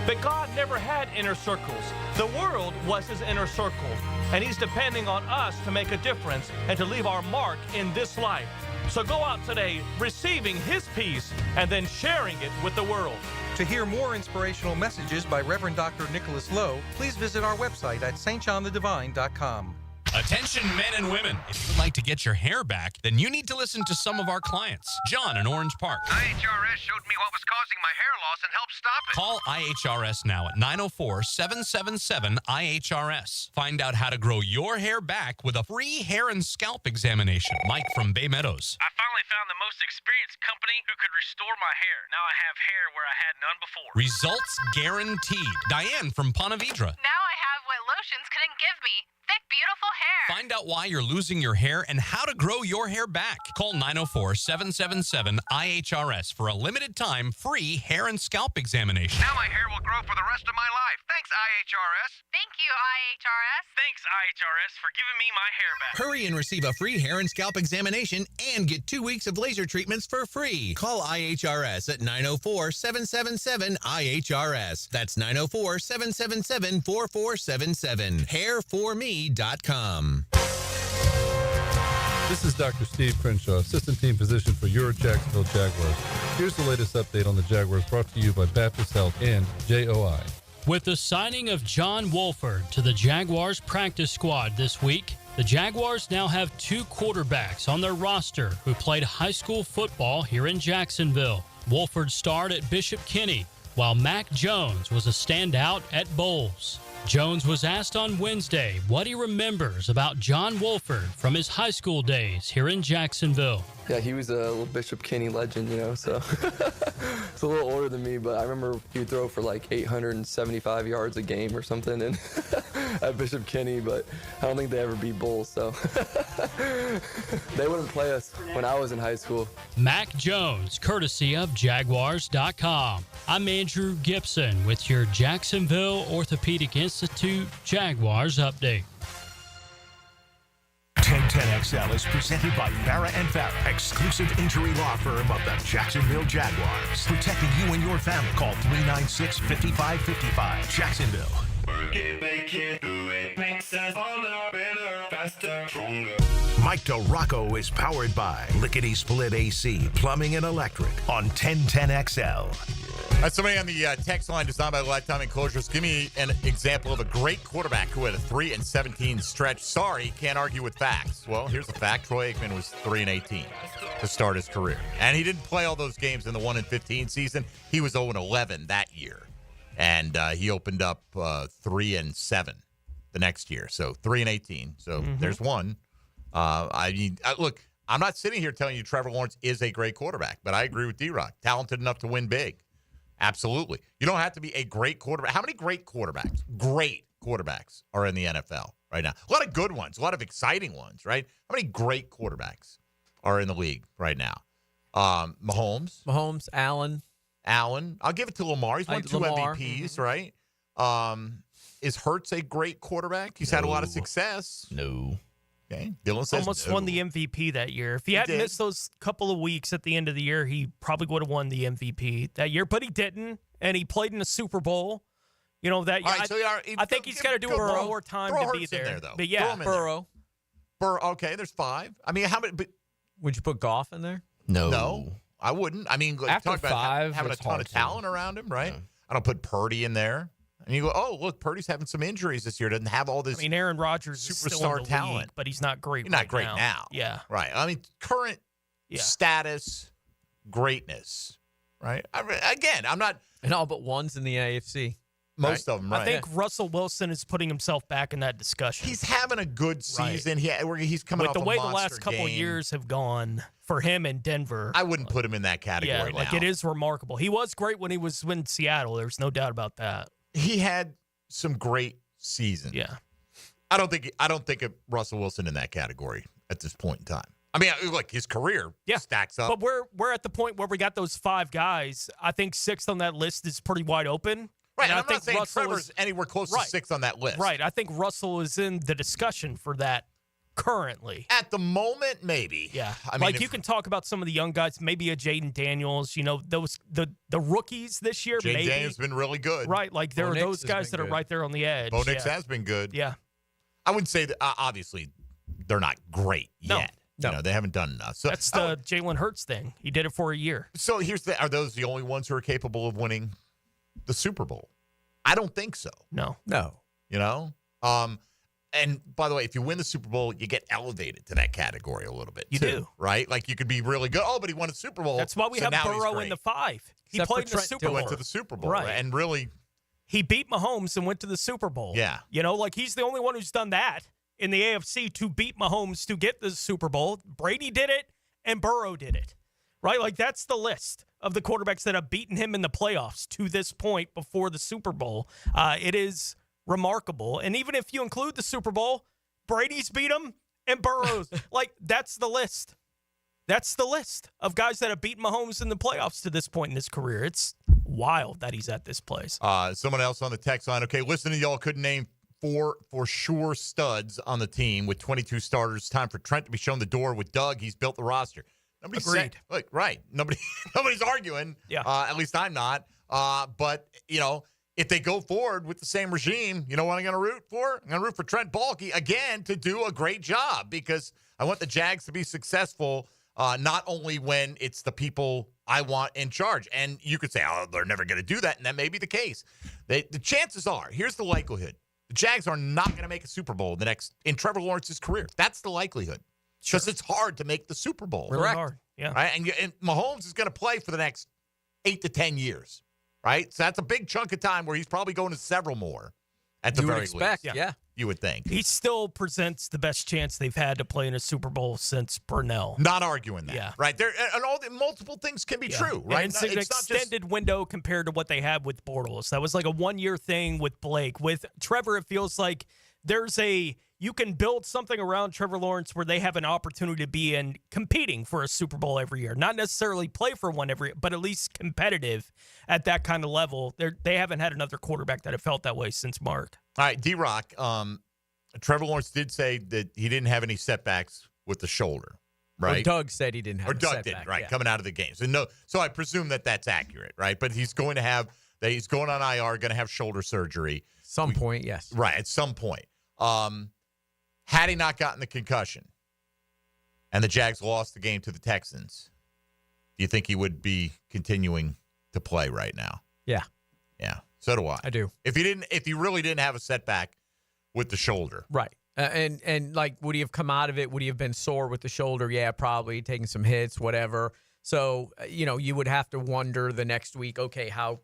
But God never had inner circles. The world was his inner circle, and he's depending on us to make a difference and to leave our mark in this life. So go out today receiving his peace and then sharing it with the world. To hear more inspirational messages by Reverend Dr. Nicholas Lowe, please visit our website at stjohnthedivine.com. Attention men and women. If you'd like to get your hair back, then you need to listen to some of our clients. John in Orange Park. IHRS showed me what was causing my hair loss and helped stop it. Call IHRS now at 904-777-IHRS. Find out how to grow your hair back with a free hair and scalp examination. Mike from Bay Meadows. I finally found the most experienced company who could restore my hair. Now I have hair where I had none before. Results guaranteed. Diane from Ponte Vedra. Now I have what lotions couldn't give me. thick, beautiful hair. Find out why you're losing your hair and how to grow your hair back. Call 904-777-IHRS for a limited time free hair and scalp examination. Now my hair will grow for the rest of my life. Thanks, IHRS. Thank you, IHRS. Thanks, IHRS, for giving me my hair back. Hurry and receive a free hair and scalp examination and get 2 weeks of laser treatments for free. Call IHRS at 904-777-IHRS. That's 904-777-4477. Hairforme.com. This is Dr. Steve Crenshaw, Assistant Team Physician for your Jacksonville Jaguars. Here's the latest update on the Jaguars brought to you by Baptist Health and JOI. With the signing of John Wolford to the Jaguars practice squad this week, the Jaguars now have 2 quarterbacks on their roster who played high school football here in Jacksonville. Wolford starred at Bishop Kenny, while Mac Jones was a standout at Bowles. Jones was asked on Wednesday what he remembers about John Wolford from his high school days here in Jacksonville. Yeah, he was a little Bishop Kenny legend, so it's a little older than me, but I remember he would throw for like 875 yards a game or something and at Bishop Kenny, but I don't think they ever beat Bulls, so they wouldn't play us when I was in high school. Mac Jones, courtesy of Jaguars.com. I'm Andrew Gibson with your Jacksonville Orthopedic Institute Jaguars update. 1010XL is presented by Farah & Farah, exclusive injury law firm of the Jacksonville Jaguars. Protecting you and your family. Call 396-5555. Jacksonville. Work it, make it, do it. Makes us harder, better, faster, stronger. Mike DeRocco is powered by Lickety Split AC, Plumbing and Electric on 1010XL. Somebody on the text line designed by Lifetime Enclosures. Give me an example of a great quarterback who had a 3-17 stretch. Sorry, can't argue with facts. Well, here's the fact. Troy Aikman was 3-18 to start his career. And he didn't play all those games in the 1-15 season. He was 0-11 that year. And he opened up 3-7 the next year. So 3-18. So there's one. Look, I'm not sitting here telling you Trevor Lawrence is a great quarterback, but I agree with D-Rock. Talented enough to win big. Absolutely. You don't have to be a great quarterback. How many great quarterbacks are in the NFL right now? A lot of good ones, a lot of exciting ones, right? How many great quarterbacks are in the league right now? Mahomes, Allen. I'll give it to Lamar. He's won 2 MVPs, right? Is Hurts a great quarterback? He's had a lot of success. No. Okay. Dylan says almost no. won the MVP that year. If he hadn't missed those couple of weeks at the end of the year, he probably would have won the MVP that year, but he didn't, and he played in the Super Bowl. That year. Right, I think he's got to do a more time to be there. Though. But yeah, Burrow. Okay, there's 5. I mean, how many? But, would you put Goff in there? No, I wouldn't. I mean, after talk about 5, having a ton of talent around him, right? Yeah. I don't put Purdy in there. And you go, oh, look, Purdy's having some injuries this year. Doesn't have all this. I mean, Aaron Rodgers is still in the talent, league, but he's not great. He's not great now. Yeah, right. I mean, current status, greatness, right? Again, I'm not. And all but one's in the AFC. Most of them, right? I think Russell Wilson is putting himself back in that discussion. He's having a good season. Right. He's coming with off the way a the last couple of years have gone for him in Denver. I wouldn't put him in that category. Yeah, it is remarkable. He was great when he was in Seattle. There's no doubt about that. He had some great seasons. Yeah, I don't think of Russell Wilson in that category at this point in time. I mean, look, his career stacks up. But we're at the point where we got those 5 guys. I think 6th on that list is pretty wide open. Right, and I'm not saying Trevor's anywhere close to 6th on that list. Right, I think Russell is in the discussion for that currently. At the moment, maybe. Yeah, I mean, you can talk about some of the young guys, maybe a Jaden Daniels. Those the rookies this year. Jaden Daniels has been really good. Right, like there are those guys that are right there on the edge. Bo Nix has been good. Yeah, I wouldn't say that. Obviously, they're not great yet. No, they haven't done enough. So that's the Jalen Hurts thing. He did it for a year. So are those the only ones who are capable of winning the Super Bowl? I don't think so. No. And by the way, if you win the Super Bowl, you get elevated to that category a little bit. You do. Right? Like you could be really good. Oh, but he won a Super Bowl. That's why we have Burrow in the 5. He played in the Super Bowl. Went to the Super Bowl. Right. And really. He beat Mahomes and went to the Super Bowl. Yeah. He's the only one who's done that in the AFC to beat Mahomes to get the Super Bowl. Brady did it and Burrow did it. Right? Like that's the list of the quarterbacks that have beaten him in the playoffs to this point before the Super Bowl. It is remarkable. And even if you include the Super Bowl, Brady's beat him and Burrows. Like, that's the list. That's the list of guys that have beaten Mahomes in the playoffs to this point in his career. It's wild that he's at this place. Someone else on the text line. Okay, listen to y'all couldn't name 4 for sure studs on the team with 22 starters. Time for Trent to be shown the door. With Doug, he's built the roster. Nobody's Agreed. Right. Nobody's arguing. Yeah. At least I'm not. But, if they go forward with the same regime, you know what I'm going to root for? I'm going to root for Trent Baalke again to do a great job because I want the Jags to be successful, not only when it's the people I want in charge. And you could say, oh, they're never going to do that, and that may be the case. The chances are, here's the likelihood. The Jags are not going to make a Super Bowl in Trevor Lawrence's career. That's the likelihood. Because it's hard to make the Super Bowl. Really hard, yeah. Right? And Mahomes is going to play for the next 8 to 10 years. Right? So that's a big chunk of time where he's probably going to several more at the very least. Yeah. You would think. He still presents the best chance they've had to play in a Super Bowl since Burnell. Not arguing that. Yeah. Right? And all the multiple things can be true, right? And it's an extended window compared to what they had with Bortles. That was like a one-year thing with Blake. With Trevor, it feels like you can build something around Trevor Lawrence where they have an opportunity to be in competing for a Super Bowl every year. Not necessarily play for one every year, but at least competitive at that kind of level. They haven't had another quarterback that have felt that way since Mark. All right, D-Rock, Trevor Lawrence did say that he didn't have any setbacks with the shoulder, right? Or Doug said he didn't have a setback. Did, right, yeah. coming out of the games. So I presume that's accurate, right? But he's going on IR, going to have shoulder surgery. Some point, yes. Right, at some point. Had he not gotten the concussion and the Jags lost the game to the Texans, do you think he would be continuing to play right now? Yeah. Yeah. So do I. I do. If he really didn't have a setback with the shoulder. Right. And like, would he have come out of it? Would he have been sore with the shoulder? Yeah, probably. Taking some hits, whatever. So, you would have to wonder the next week, okay, how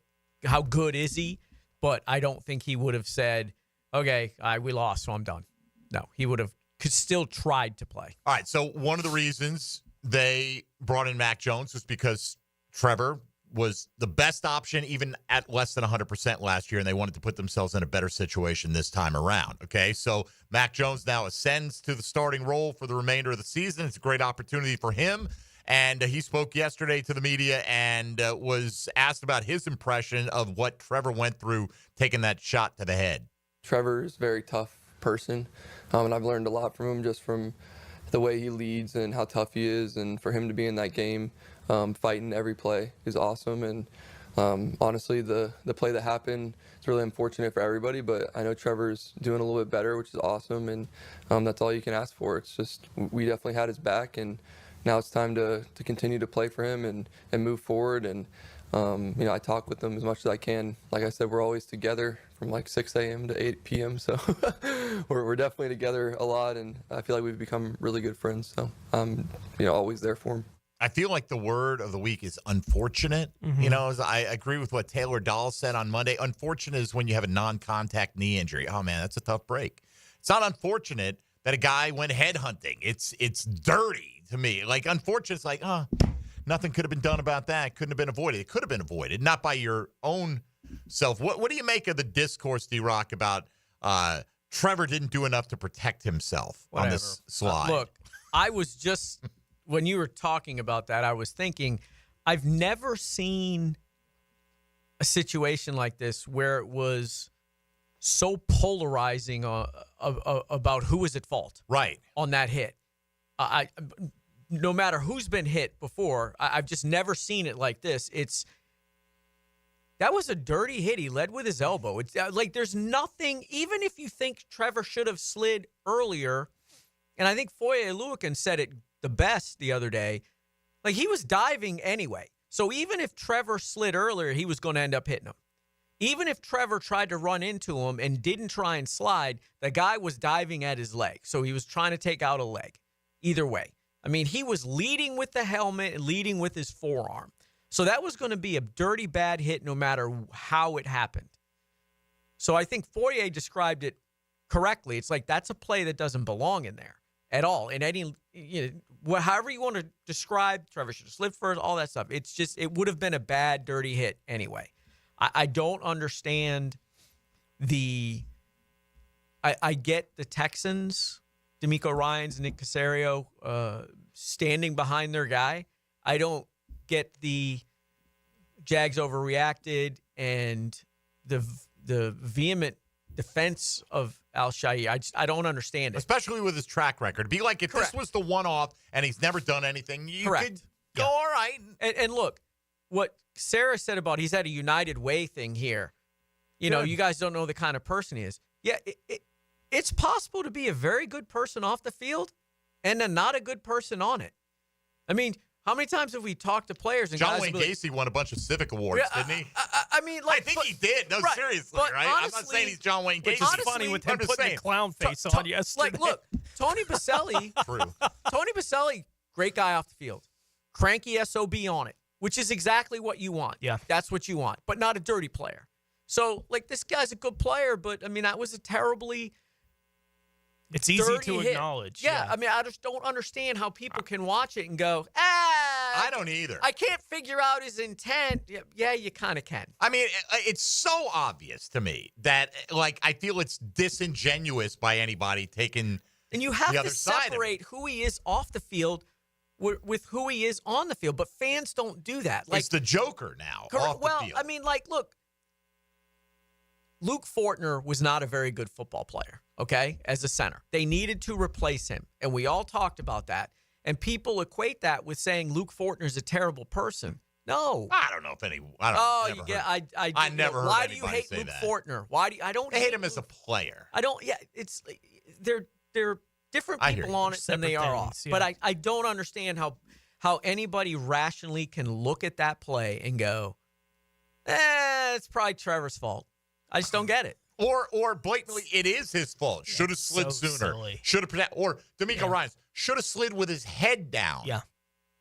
good is he? But I don't think he would have said, okay, we lost, so I'm done. No, he could still tried to play. All right, so one of the reasons they brought in Mac Jones was because Trevor was the best option even at less than 100% last year, and they wanted to put themselves in a better situation this time around, okay? So Mac Jones now ascends to the starting role for the remainder of the season. It's a great opportunity for him, and he spoke yesterday to the media and was asked about his impression of what Trevor went through taking that shot to the head. Trevor is a very tough person, and I've learned a lot from him just from the way he leads and how tough he is, and for him to be in that game fighting every play is awesome. And honestly, the play that happened, it's really unfortunate for everybody, but I know Trevor's doing a little bit better, which is awesome, and that's all you can ask for. It's just we definitely had his back, and now it's time to continue to play for him and move forward. And I talk with them as much as I can. Like I said, we're always together from like 6 a.m. to 8 p.m. So we're definitely together a lot, and I feel like we've become really good friends. So I'm always there for him. I feel like the word of the week is unfortunate. Mm-hmm. I agree with what Taylor Dahl said on Monday. Unfortunate is when you have a non-contact knee injury. Oh, man, that's a tough break. It's not unfortunate that a guy went headhunting. It's dirty to me. Like, unfortunate, it's like, nothing could have been done about that. It couldn't have been avoided. It could have been avoided, not by your own self. What do you make of the discourse, D-Rock, about Trevor didn't do enough to protect himself on this slide? Look, I was just, when you were talking about that, I was thinking, I've never seen a situation like this where it was so polarizing about who is at fault. Right. On that hit. No matter who's been hit before, I've just never seen it like this. That was a dirty hit. He led with his elbow. It's like there's nothing, even if you think Trevor should have slid earlier, and I think Foye Oluokun said it the best the other day, like he was diving anyway. So even if Trevor slid earlier, he was going to end up hitting him. Even if Trevor tried to run into him and didn't try and slide, the guy was diving at his leg. So he was trying to take out a leg. Either way. I mean, he was leading with the helmet and leading with his forearm. So that was going to be a dirty, bad hit no matter how it happened. So I think Foye described it correctly. It's like that's a play that doesn't belong in there at all. In any, however you want to describe, Trevor should have slid first, all that stuff. It's just, it would have been a bad, dirty hit anyway. I don't understand I get the Texans D'Amico Ryans and Nick Caserio standing behind their guy. I don't get the Jags overreacted and the vehement defense of Al-Shaair. I don't understand it. Especially with his track record. Be like, if this was the one-off and he's never done anything, you could go, all right. And look, what Sarah said about he's had a United Way thing here. You know, you guys don't know the kind of person he is. Yeah, it's possible to be a very good person off the field and a not a good person on it. I mean, how many times have we talked to players and John guys Wayne Gacy won a bunch of civic awards, didn't he? I mean, like, I think he did. No, seriously, right? Honestly, I'm not saying he's John Wayne Gacy. Which is funny with him putting the clown face on yesterday. Like, look, Tony Baselli. Tony Baselli, great guy off the field. Cranky SOB on it, which is exactly what you want. Yeah. That's what you want, but not a dirty player. So, like, this guy's a good player, but, I mean, that was a terribly It's easy dirty to hit. acknowledge. Yeah, I mean, I just don't understand how people can watch it and go, I don't either. I can't figure out his intent. Yeah, you kind of can. I mean, it's so obvious to me that, like, I feel it's disingenuous by anybody taking And you have the to other side of it. separate who he is off the field with who he is on the field, but fans don't do that. Like, It's the Joker now correct. off the Well, field. I mean, like, look, Luke Fortner was not a very good football player, okay, as a center. They needed to replace him, and we all talked about that. And people equate that with saying Luke Fortner is a terrible person. No. I don't know if any. I don't. Oh, never you get. heard. I never heard Why do you anybody hate say Luke that. Fortner? Why do you, I don't I hate him as a player. I don't. Yeah, it's they're different I hear people you. on it than they Separate are off. things, But yeah. I don't understand how anybody rationally can look at that play and go, it's probably Trevor's fault. I just don't get it. Or blatantly, it is his fault. Should have slid so sooner. silly. Should have protected. Or D'Amico Ryans should have slid with his head down. Yeah.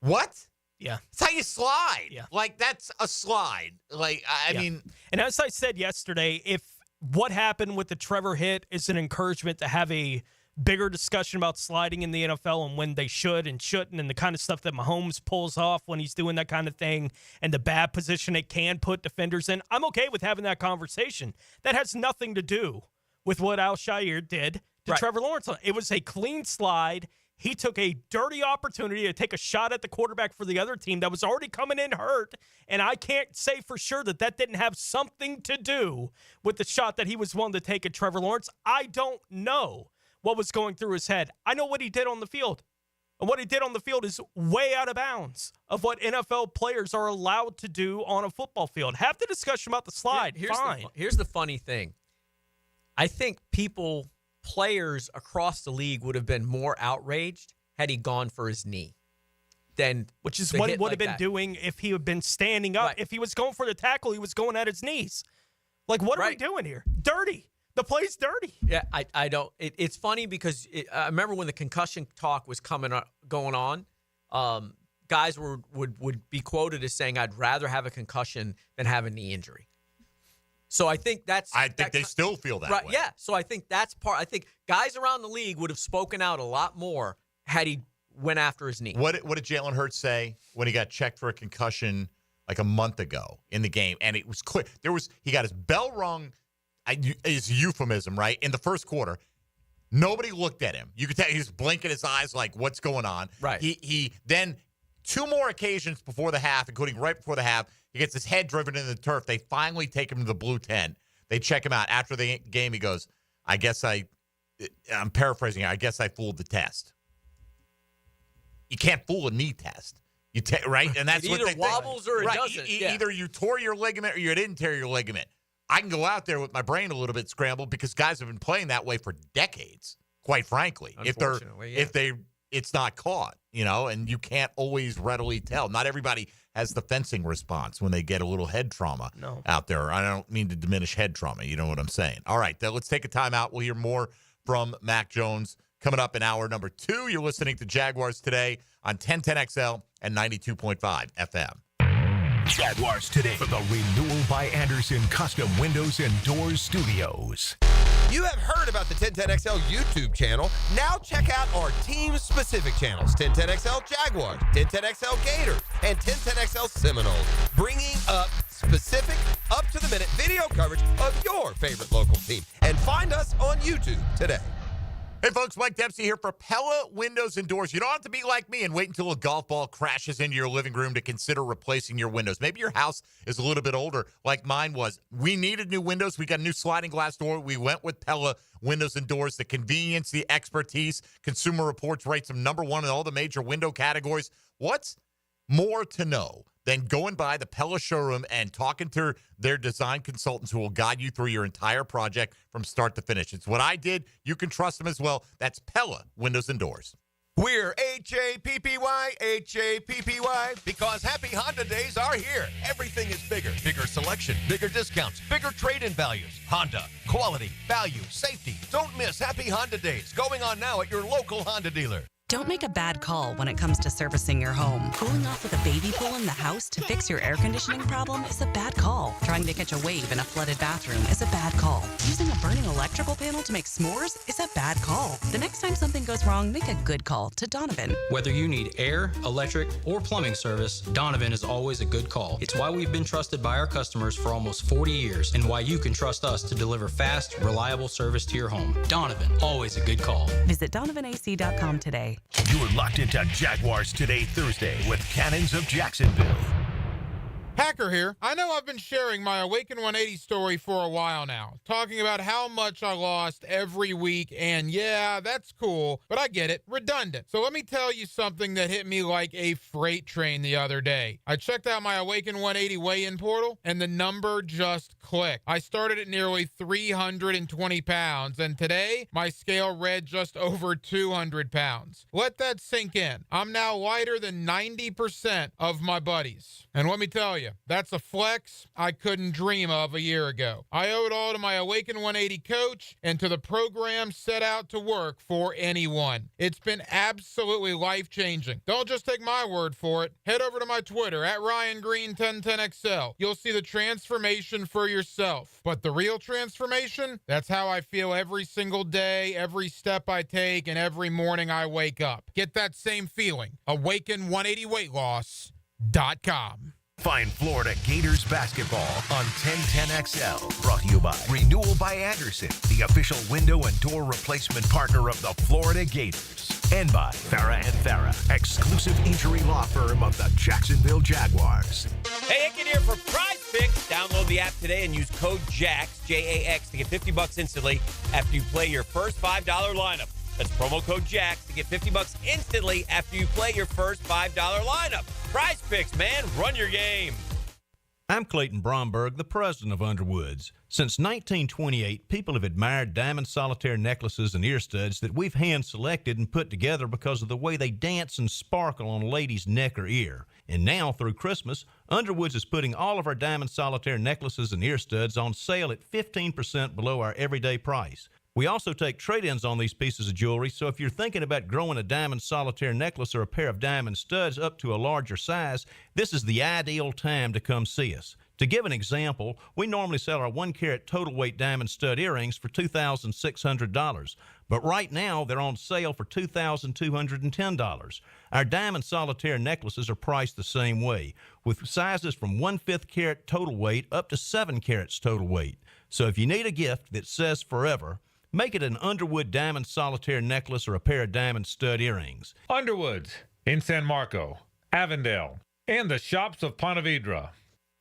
What? Yeah. That's how you slide. Yeah. Like, that's a slide. Like, I Yeah. mean. And as I said yesterday, if what happened with the Trevor hit is an encouragement to have a bigger discussion about sliding in the NFL and when they should and shouldn't and the kind of stuff that Mahomes pulls off when he's doing that kind of thing and the bad position it can put defenders in, I'm okay with having that conversation. That has nothing to do with what Al-Shaair did to Trevor Lawrence. It was a clean slide. He took a dirty opportunity to take a shot at the quarterback for the other team that was already coming in hurt, and I can't say for sure that didn't have something to do with the shot that he was willing to take at Trevor Lawrence. I don't know what was going through his head. I know what he did on the field. And what he did on the field is way out of bounds of what NFL players are allowed to do on a football field. Have the discussion about the slide. Fine. Here's the funny thing. I think players across the league would have been more outraged had he gone for his knee. Which is the what he hit would like have been that. doing if he had been standing up. Right. If he was going for the tackle, he was going at his knees. Like, what are we doing here? Dirty. The play's dirty. Yeah, I don't. It's funny because I remember when the concussion talk was going on, guys would be quoted as saying, "I'd rather have a concussion than have a knee injury." So I think they still feel that right, way. Yeah. So I think that's part. I think guys around the league would have spoken out a lot more had he went after his knee. What did Jalen Hurts say when he got checked for a concussion like a month ago in the game? And it was clear. He got his bell rung. Is euphemism, right? In the first quarter, nobody looked at him. You could tell he was blinking his eyes like, what's going on? Right. He then, two more occasions before the half, including right before the half, he gets his head driven into the turf. They finally take him to the blue tent. They check him out. After the game, he goes, I'm paraphrasing, I guess I fooled the test. You can't fool a knee test. Right? And that's It what either they think. wobbles or it Right. doesn't. Yeah. Either you tore your ligament or you didn't tear your ligament. I can go out there with my brain a little bit scrambled because guys have been playing that way for decades, quite frankly. Unfortunately, yeah. It's not caught, and you can't always readily tell. Not everybody has the fencing response when they get a little head trauma out there. I don't mean to diminish head trauma. You know what I'm saying? All right, let's take a timeout. We'll hear more from Mac Jones coming up in hour number 2. You're listening to Jaguars Today on 1010XL and 92.5 FM. Jaguars Today from the Renewal by Anderson Custom Windows and Doors Studios. You have heard about the 1010XL YouTube channel. Now check out our team-specific channels, 1010XL Jaguars, 1010XL Gators, and 1010XL Seminoles, bringing up specific, up-to-the-minute video coverage of your favorite local team. And find us on YouTube today. Hey, folks, Mike Dempsey here for Pella Windows and Doors. You don't have to be like me and wait until a golf ball crashes into your living room to consider replacing your windows. Maybe your house is a little bit older like mine was. We needed new windows. We got a new sliding glass door. We went with Pella Windows and Doors. The convenience, the expertise. Consumer Reports rates them number one in all the major window categories. What's more to know than going by the Pella showroom and talking to their design consultants who will guide you through your entire project from start to finish? It's what I did. You can trust them as well. That's Pella Windows and Doors. We're H-A-P-P-Y, H-A-P-P-Y, because Happy Honda Days are here. Everything is bigger. Bigger selection, bigger discounts, bigger trade-in values. Honda, quality, value, safety. Don't miss Happy Honda Days, going on now at your local Honda dealer. Don't make a bad call when it comes to servicing your home. Cooling off with a baby pool in the house to fix your air conditioning problem is a bad call. Trying to catch a wave in a flooded bathroom is a bad call. Using a burning electrical panel to make s'mores is a bad call. The next time something goes wrong, make a good call to Donovan. Whether you need air, electric, or plumbing service, Donovan is always a good call. It's why we've been trusted by our customers for almost 40 years and why you can trust us to deliver fast, reliable service to your home. Donovan, always a good call. Visit DonovanAC.com today. You're locked into Jaguars Today Thursday with Cannons of Jacksonville. Hacker here. I know I've been sharing my Awaken 180 story for a while now, talking about how much I lost every week, and yeah, that's cool, but I get it, redundant. So let me tell you something that hit me like a freight train the other day. I checked out my Awaken 180 weigh-in portal, and the number just clicked. I started at nearly 320 pounds, and today, my scale read just over 200 pounds. Let that sink in. I'm now lighter than 90% of my buddies. And let me tell you, that's a flex I couldn't dream of a year ago. I owe it all to my Awaken 180 coach and to the program set out to work for anyone. It's been absolutely life-changing. Don't just take my word for it. Head over to my Twitter at RyanGreen1010XL. You'll see the transformation for yourself. But the real transformation, that's how I feel every single day, every step I take, and every morning I wake up. Get that same feeling. Awaken180weightloss.com. Find Florida Gators basketball on 1010XL. Brought to you by Renewal by Anderson, the official window and door replacement partner of the Florida Gators. And by Farah and Farah, exclusive injury law firm of the Jacksonville Jaguars. Hey, Icken here for Prize Picks. Download the app today and use code JAX, J-A-X, to get $50 instantly after you play your first $5 lineup. That's promo code JAX to get $50 instantly after you play your first $5 lineup. Prize Picks, man. Run your game. I'm Clayton Bromberg, the president of Underwoods. Since 1928, people have admired diamond solitaire necklaces and ear studs that we've hand-selected and put together because of the way they dance and sparkle on a lady's neck or ear. And now, through Christmas, Underwoods is putting all of our diamond solitaire necklaces and ear studs on sale at 15% below our everyday price. We also take trade-ins on these pieces of jewelry, so if you're thinking about growing a diamond solitaire necklace or a pair of diamond studs up to a larger size, this is the ideal time to come see us. To give an example, we normally sell our 1-carat total weight diamond stud earrings for $2,600, but right now they're on sale for $2,210. Our diamond solitaire necklaces are priced the same way, with sizes from 1/5 carat total weight up to 7 carats total weight. So if you need a gift that says forever, make it an Underwood diamond solitaire necklace or a pair of diamond stud earrings. Underwoods in San Marco, Avondale, and the shops of Ponte Vedra.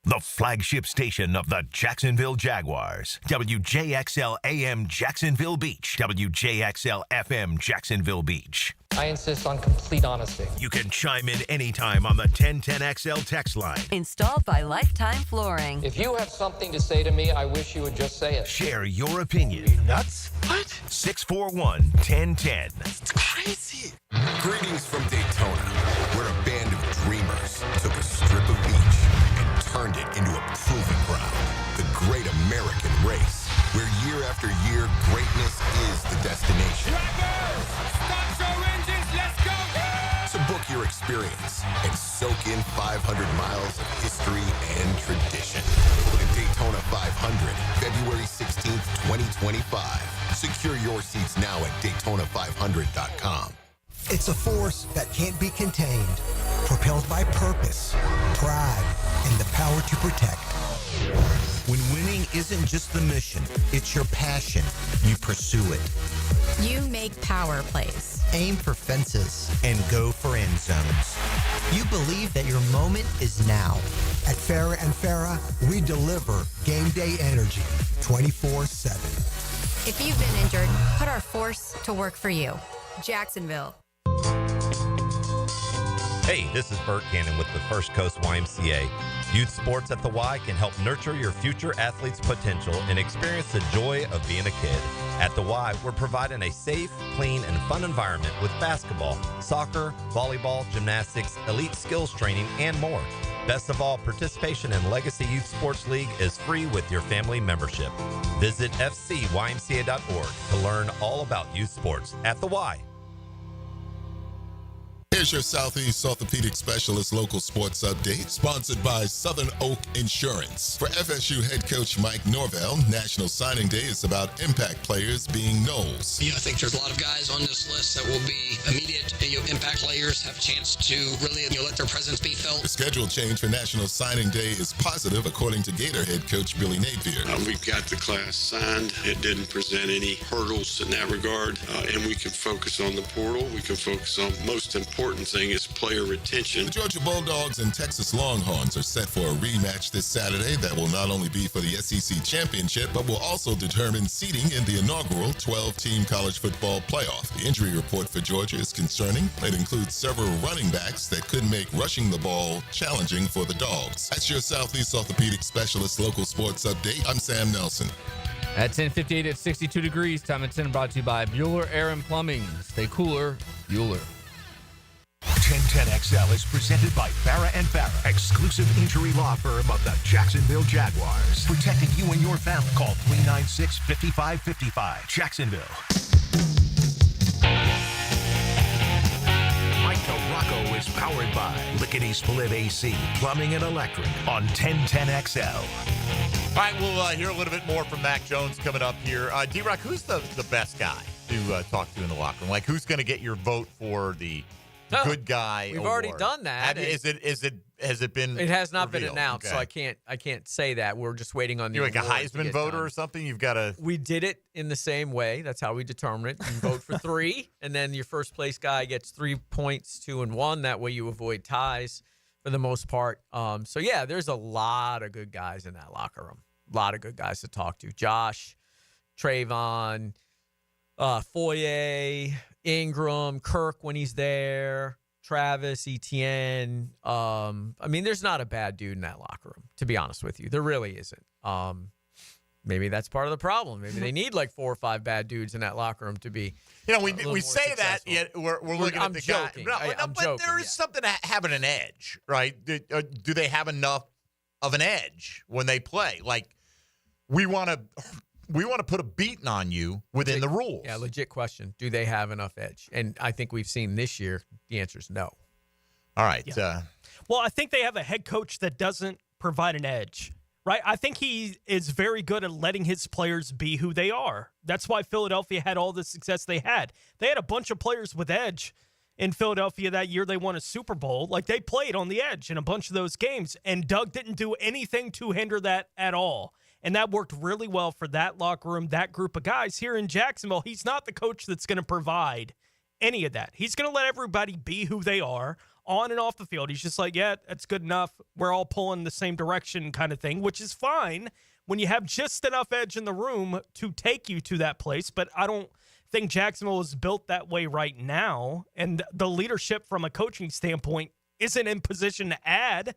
The flagship station of the Jacksonville Jaguars. WJXL AM Jacksonville Beach. WJXL FM Jacksonville Beach. I insist on complete honesty. You can chime in anytime on the 1010XL text line. Installed by Lifetime Flooring. If you have something to say to me, I wish you would just say it. Share your opinion. Nuts? What? 641-1010. It's crazy. Greetings from Daytona, where a band of dreamers took a strip of beach and turned it into a proving ground. The great American race, where year after year, greatness is the destination. Drivers, start your engines, let's go! So book your experience and soak in 500 miles of history and tradition. The Daytona 500, February 16th, 2025. Secure your seats now at Daytona500.com. It's a force that can't be contained, propelled by purpose, pride, and the power to protect. When winning isn't just the mission, it's your passion. You pursue it. You make power plays. Aim for fences. And go for end zones. You believe that your moment is now. At Farrah and Farrah, we deliver game day energy 24/7. If you've been injured, put our force to work for you. Jacksonville. Hey, this is Bert Cannon with the First Coast YMCA. Youth sports at the Y can help nurture your future athlete's potential and experience the joy of being a kid. At the Y, we're providing a safe, clean, and fun environment with basketball, soccer, volleyball, gymnastics, elite skills training, and more. Best of all, participation in Legacy Youth Sports League is free with your family membership. Visit fcymca.org to learn all about youth sports at the Y. Here's your Southeast Orthopedic Specialist local sports update, sponsored by Southern Oak Insurance. For FSU head coach Mike Norvell, National Signing Day is about impact players being Knowles. I think there's a lot of guys on this list that will be immediate impact players, have a chance to really let their presence be felt. The schedule change for National Signing Day is positive, according to Gator head coach Billy Napier. We've got the class signed. It didn't present any hurdles in that regard, and we can focus on the portal. We can focus on most important thing is player retention. The Georgia Bulldogs and Texas Longhorns are set for a rematch this Saturday that will not only be for the SEC championship, but will also determine seeding in the inaugural 12-team college football playoff. The injury report for Georgia is concerning. It includes several running backs that could make rushing the ball challenging for the Dogs. That's your Southeast Orthopedic Specialist local sports update. I'm Sam Nelson. At 10:58 at 62 degrees, time at 10 brought to you by Bueller Air and Plumbing. Stay cooler, Bueller. 1010XL is presented by Farrah and Farrah, exclusive injury law firm of the Jacksonville Jaguars. Protecting you and your family. Call 396-5555. Jacksonville. Mike Rocco is powered by Lickety Split AC, Plumbing and Electric on 1010XL. All right, we'll hear a little bit more from Mac Jones coming up here. D-Rock, who's the best guy to talk to in the locker room? Like, who's going to get your vote for the good guy We've award? already done that. Has it been? It has not revealed? been announced, Okay. so I can't say that. We're just waiting on the. You're like a awards to Heisman get voter done. or something. You've got to. We did it in the same way. That's how we determine it. You vote for 3, and then your first place guy gets 3 points, 2 and 1. That way you avoid ties for the most part. So yeah, there's a lot of good guys in that locker room. A lot of good guys to talk to. Josh, Trayvon, Foye, Ingram, Kirk when he's there. Travis, Etienne. I mean, there's not a bad dude in that locker room, to be honest with you. There really isn't. Maybe that's part of the problem. Maybe they need like 4 or 5 bad dudes in that locker room to be. We say that, yet we're looking at the joking. guy. I'm but joking, there is something to having an edge, right? Do they have enough of an edge when they play? Like, we want to put a beating on you within the rules. Yeah, legit question. Do they have enough edge? And I think we've seen this year the answer is no. All right. Yeah. Well, I think they have a head coach that doesn't provide an edge, right? I think he is very good at letting his players be who they are. That's why Philadelphia had all the success they had. They had a bunch of players with edge in Philadelphia that year they won a Super Bowl. Like, they played on the edge in a bunch of those games, and Doug didn't do anything to hinder that at all. And that worked really well for that locker room, that group of guys. Here in Jacksonville, he's not the coach that's going to provide any of that. He's going to let everybody be who they are on and off the field. He's just like, yeah, that's good enough. We're all pulling the same direction kind of thing, which is fine when you have just enough edge in the room to take you to that place. But I don't think Jacksonville is built that way right now. And the leadership from a coaching standpoint isn't in position to add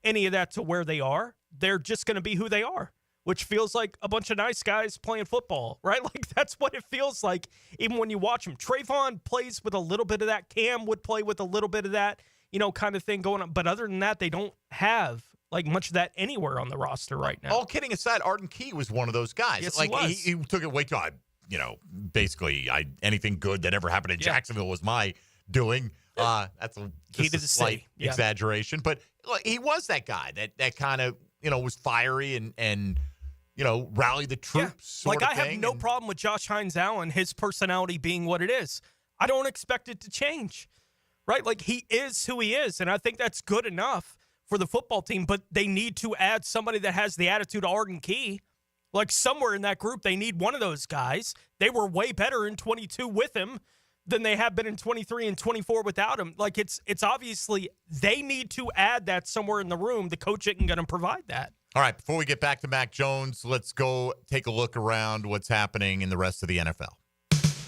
any of that to where they are. They're just going to be who they are, which feels like a bunch of nice guys playing football, right? Like, that's what it feels like, even when you watch them. Trayvon plays with a little bit of that. Cam would play with a little bit of that, kind of thing going on. But other than that, they don't have, like, much of that anywhere on the roster right now. All kidding aside, Arden Key was one of those guys. Yes, like, he was. He took it way too high. Basically, anything good that ever happened in Jacksonville was my doing. That's just a slight exaggeration. But look, he was that guy that kind of, was fiery and rally the troops. Yeah. Like, I have no problem with Josh Hines Allen, his personality being what it is. I don't expect it to change, right? Like, he is who he is, and I think that's good enough for the football team, but they need to add somebody that has the attitude of Arden Key Like somewhere in that group, they need one of those guys. They were way better in 22 with him than they have been in 23 and 24 without him. Like it's obviously they need to add that somewhere in the room. The coach isn't going to provide that. All right, before we get back to Mac Jones, let's go take a look around what's happening in the rest of the NFL.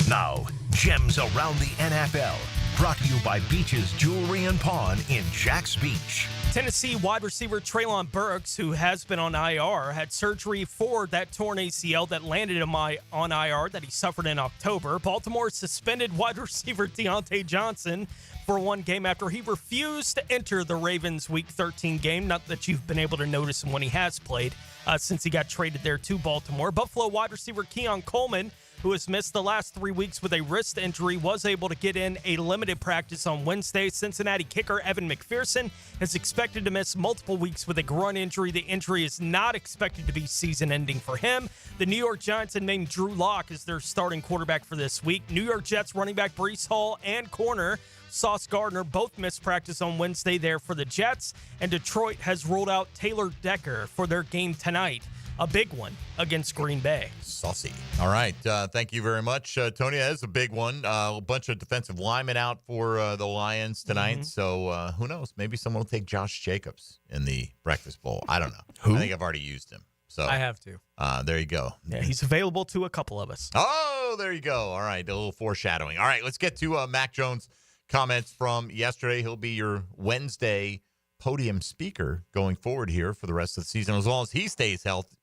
Now, gems around the NFL. Brought to you by Beach's Jewelry and Pawn in Jax Beach. Tennessee wide receiver Treylon Burks, who has been on IR, had surgery for that torn ACL that landed him on IR that he suffered in October. Baltimore suspended wide receiver Deontay Johnson for one game after he refused to enter the Ravens' Week 13 game. Not that you've been able to notice him when he has played since he got traded there to Baltimore. Buffalo wide receiver Keon Coleman, who has missed the last 3 weeks with a wrist injury, was able to get in a limited practice on Wednesday. Cincinnati kicker Evan McPherson is expected to miss multiple weeks with a groin injury. The injury is not expected to be season-ending for him. The New York Giants have named Drew Lock as their starting quarterback for this week. New York Jets running back Breece Hall and corner Sauce Gardner both missed practice on Wednesday there for the Jets. And Detroit has ruled out Taylor Decker for their game tonight. A big one against Green Bay. Saucy. All right. Thank you very much, Tony. That is a big one. A bunch of defensive linemen out for the Lions tonight. Mm-hmm. So who knows? Maybe someone will take Josh Jacobs in the Breakfast Bowl. I don't know. Who? I think I've already used him. So I have to. There you go. Yeah, he's available to a couple of us. Oh, there you go. All right. A little foreshadowing. All right. Let's get to Mac Jones' comments from yesterday. He'll be your Wednesday podium speaker going forward here for the rest of the season, as long as he stays healthy.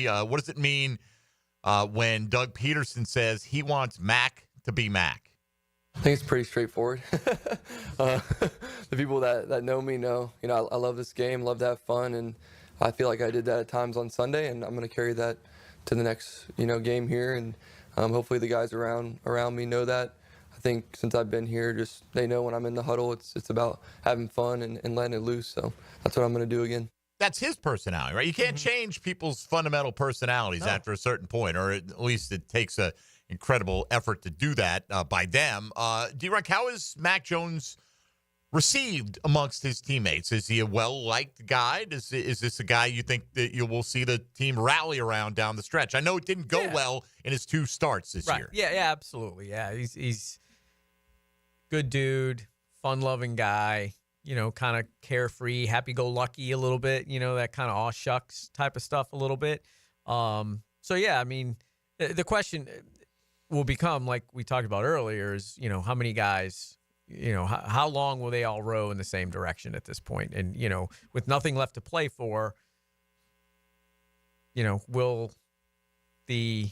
What does it mean when Doug Peterson says he wants Mac to be Mac? I think it's pretty straightforward. The people that know me know, I love this game, love to have fun, and I feel like I did that at times on Sunday, and I'm going to carry that to the next, game here, and hopefully the guys around me know that. I think since I've been here, just they know when I'm in the huddle, it's about having fun and letting it loose. So that's what I'm going to do again. That's his personality, right? You can't change people's fundamental personalities after a certain point, or at least it takes an incredible effort to do that by them. D-Rock, how is Mac Jones received amongst his teammates? Is he a well-liked guy? Is this a guy you think that you will see the team rally around down the stretch? I know it didn't go well in his 2 starts this year. Yeah, absolutely. Yeah, he's good dude, fun-loving guy. Kind of carefree, happy-go-lucky a little bit, that kind of aw shucks type of stuff a little bit. So, yeah, I mean, the question will become, like we talked about earlier, is, how many guys, how long will they all row in the same direction at this point? And, with nothing left to play for, will the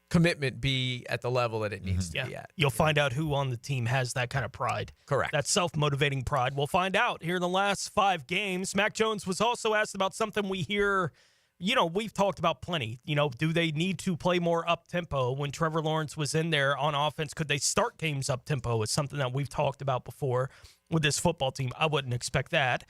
commitment be at the level that it needs to be at? You'll find out who on the team has that kind of pride. Correct. That self-motivating pride. We'll find out here in the last 5 games. Mac Jones was also asked about something we hear, we've talked about plenty. Do they need to play more up-tempo? When Trevor Lawrence was in there on offense, could they start games up-tempo? It's something that we've talked about before with this football team. I wouldn't expect that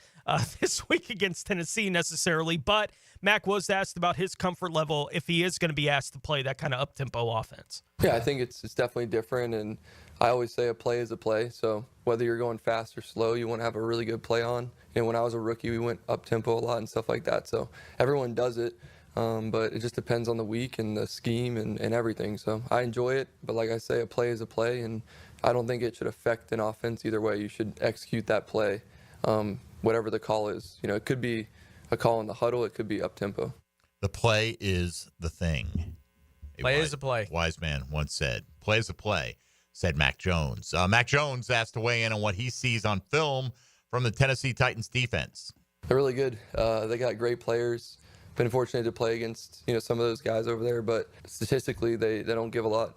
this week against Tennessee necessarily, but Mac was asked about his comfort level if he is going to be asked to play that kind of up-tempo offense. Yeah, I think it's definitely different, and I always say a play is a play. So whether you're going fast or slow, you want to have a really good play on. And when I was a rookie, we went up-tempo a lot and stuff like that. So everyone does it, but it just depends on the week and the scheme and everything. So I enjoy it, but like I say, a play is a play, and I don't think it should affect an offense either way. You should execute that play, whatever the call is. It could be a call in the huddle. It could be up-tempo. The play is the thing. Play is a play. Wise man once said, play is a play, said Mac Jones. Mac Jones asked to weigh in on what he sees on film from the Tennessee Titans defense. They're really good. They got great players. Been fortunate to play against, some of those guys over there, but statistically they don't give a lot,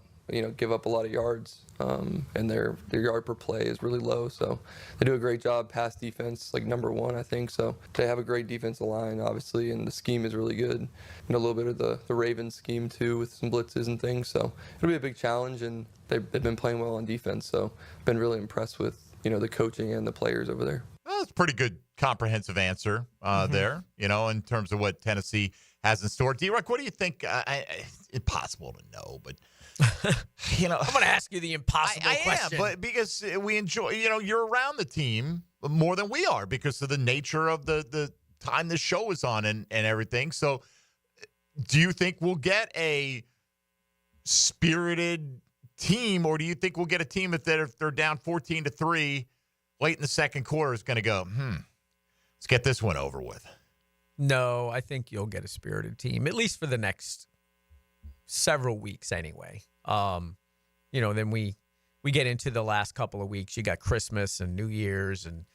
give up a lot of yards, and their yard per play is really low. So they do a great job. Pass defense, like number 1, I think. So they have a great defensive line, obviously, and the scheme is really good. And a little bit of the Ravens scheme too, with some blitzes and things. So it'll be a big challenge, and they've been playing well on defense. So been really impressed with the coaching and the players over there. Well, that's a pretty good comprehensive answer there, in terms of what Tennessee has in store. D-Rock, what do you think? Impossible to know, but I'm going to ask you the impossible question. I am, but because we enjoy, you're around the team more than we are because of the nature of the time the show is on and everything. So do you think we'll get a spirited team, or do you think we'll get a team that if they're down 14-3 late in the second quarter is going to go, let's get this one over with? No, I think you'll get a spirited team, at least for the next several weeks anyway. Then we get into the last couple of weeks. You got Christmas and New Year's and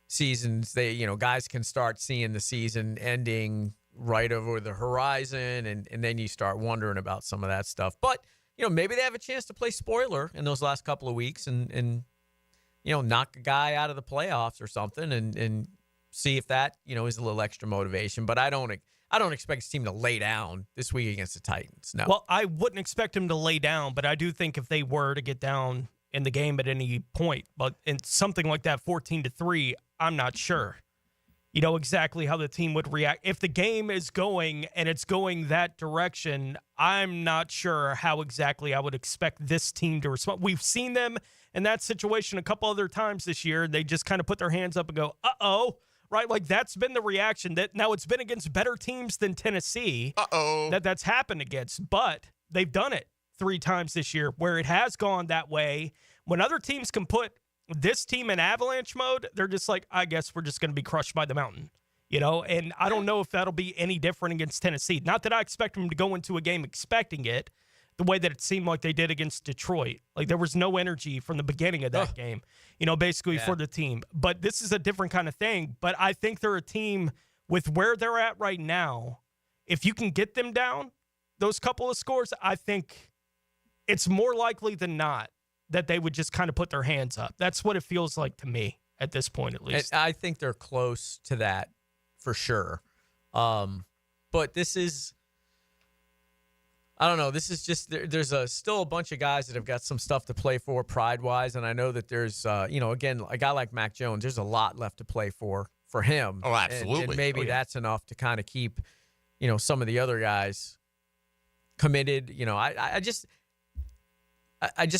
seasons. Guys can start seeing the season ending right over the horizon, and then you start wondering about some of that stuff. But, maybe they have a chance to play spoiler in those last couple of weeks and knock a guy out of the playoffs or something and see if that, is a little extra motivation. But I don't expect his team to lay down this week against the Titans. No. Well, I wouldn't expect him to lay down, but I do think if they were to get down in the game at any point, but in something like that 14-3, I'm not sure. Exactly how the team would react. If the game is going and it's going that direction, I'm not sure how exactly I would expect this team to respond. We've seen them in that situation a couple other times this year. They just kind of put their hands up and go, uh-oh. Right, like that's been the reaction. That now it's been against better teams than Tennessee. That's happened against, but they've done it 3 times this year where it has gone that way. When other teams can put this team in avalanche mode, they're just like, I guess we're just going to be crushed by the mountain, And I don't know if that'll be any different against Tennessee. Not that I expect them to go into a game expecting it, the way that it seemed like they did against Detroit. Like there was no energy from the beginning of that game, basically for the team. But this is a different kind of thing. But I think they're a team with where they're at right now. If you can get them down those couple of scores, I think it's more likely than not that they would just kind of put their hands up. That's what it feels like to me at this point, at least. And I think they're close to that for sure. But this is... I don't know. This is just there's still a bunch of guys that have got some stuff to play for pride-wise, and I know that there's, again, a guy like Mac Jones, there's a lot left to play for him. Oh, absolutely. And maybe that's enough to kind of keep, some of the other guys committed. I just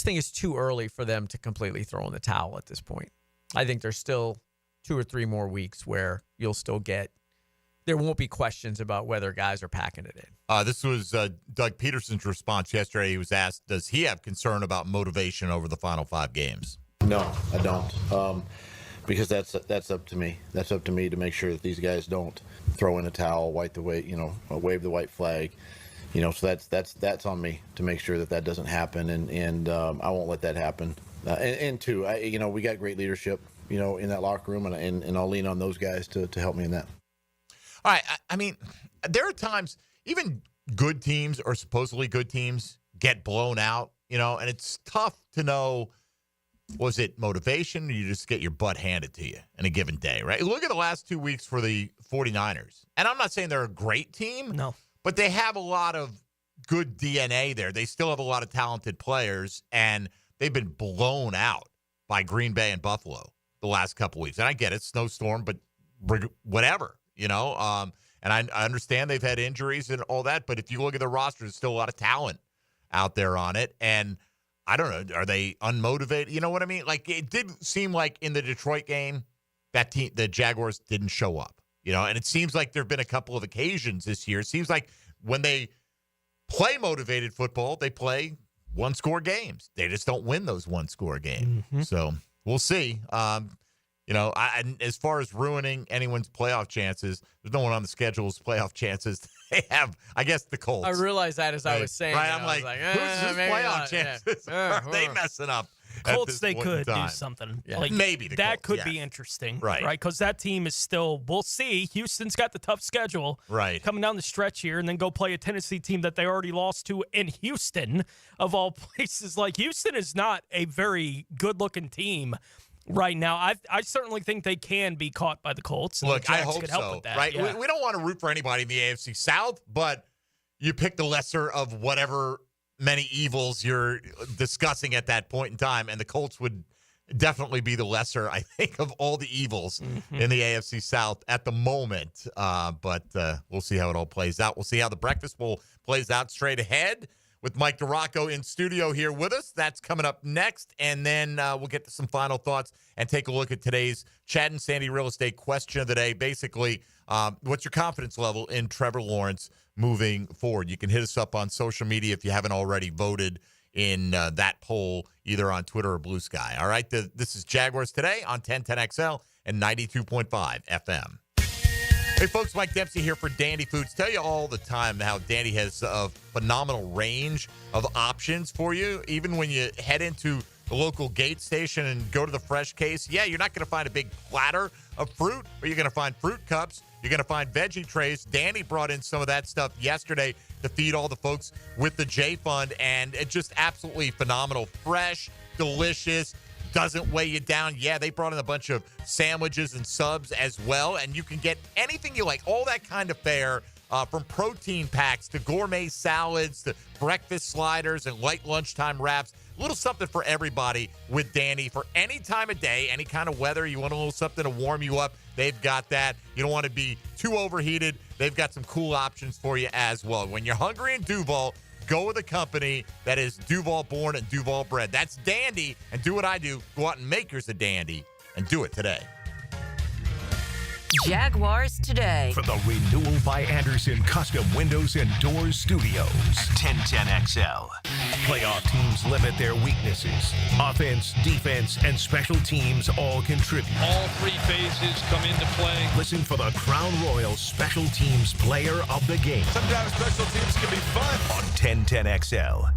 think it's too early for them to completely throw in the towel at this point. I think there's still 2 or 3 more weeks where you'll still get. There won't be questions about whether guys are packing it in. This was Doug Peterson's response yesterday. He was asked, does he have concern about motivation over the final 5 games? No, I don't, because that's up to me. That's up to me to make sure that these guys don't throw in a towel, wave the white flag. So that's on me to make sure that doesn't happen, and I won't let that happen. And two, we got great leadership, in that locker room, and I'll lean on those guys to help me in that. All right. I mean, there are times even good teams or supposedly good teams get blown out, and it's tough to know, was it motivation or you just get your butt handed to you in a given day, right? Look at the last 2 weeks for the 49ers. And I'm not saying they're a great team. No. But they have a lot of good DNA there. They still have a lot of talented players, and they've been blown out by Green Bay and Buffalo the last couple weeks. And I get it, snowstorm, but whatever. And I understand they've had injuries and all that, but if you look at the roster, there's still a lot of talent out there on it. And I don't know, are they unmotivated? You know what I mean? Like, it did seem like in the Detroit game, that team, the Jaguars didn't show up, and it seems like there have been a couple of occasions this year. It seems like when they play motivated football, they play 1-score games. They just don't win those 1-score games. Mm-hmm. So we'll see. As far as ruining anyone's playoff chances, there's no one on the schedule's playoff chances. They have, I guess, the Colts. I realized that as I was saying. Right, I'm like, who's his playoff chances? Are they messing up? Colts, they could do something. Yeah. Like, maybe that Colts, could be interesting, right? Because that team is still. We'll see. Houston's got the tough schedule, right, coming down the stretch here, and then go play a Tennessee team that they already lost to in Houston, of all places. Like, Houston is not a very good-looking team right now. I certainly think they can be caught by the Colts. And look, the Jags I hope could help so. with that. Right? Yeah. We don't want to root for anybody in the AFC South, but you pick the lesser of whatever many evils you're discussing at that point in time, and the Colts would definitely be the lesser, I think, of all the evils in the AFC South at the moment. But we'll see how it all plays out. We'll see how the Breakfast Bowl plays out straight ahead with Mike DeRocco in studio here with us. That's coming up next, and then we'll get to some final thoughts and take a look at today's Chad and Sandy real estate question of the day. Basically, what's your confidence level in Trevor Lawrence moving forward? You can hit us up on social media if you haven't already voted in that poll, either on Twitter or Blue Sky. All right, this is Jaguars Today on 1010XL and 92.5 FM. Hey, folks, Mike Dempsey here for Dandy Foods. Tell you all the time how Dandy has a phenomenal range of options for you. Even when you head into the local gate station and go to the fresh case, yeah, you're not going to find a big platter of fruit, but you're going to find fruit cups. You're going to find veggie trays. Danny brought in some of that stuff yesterday to feed all the folks with the J Fund, and it's just absolutely phenomenal. Fresh, delicious, doesn't weigh you down. Yeah, they brought in a bunch of sandwiches and subs as well, and you can get anything you like, all that kind of fare, from protein packs to gourmet salads to breakfast sliders and light lunchtime wraps. A little something for everybody with Danny for any time of day, any kind of weather. You want a little something to warm you up, they've got that. You don't want to be too overheated, they've got some cool options for you as well. When you're hungry in Duval, go with a company that is Duval born and Duval bred. That's Dandy, and do what I do. Go out and make yours a Dandy, and do it today. Jaguars Today. For the Renewal by Anderson Custom Windows and Doors Studios at 1010XL. Playoff teams limit their weaknesses. Offense, defense, and special teams all contribute. All three phases come into play. Listen for the Crown Royal Special Teams Player of the Game. Sometimes special teams can be fun. On 1010XL.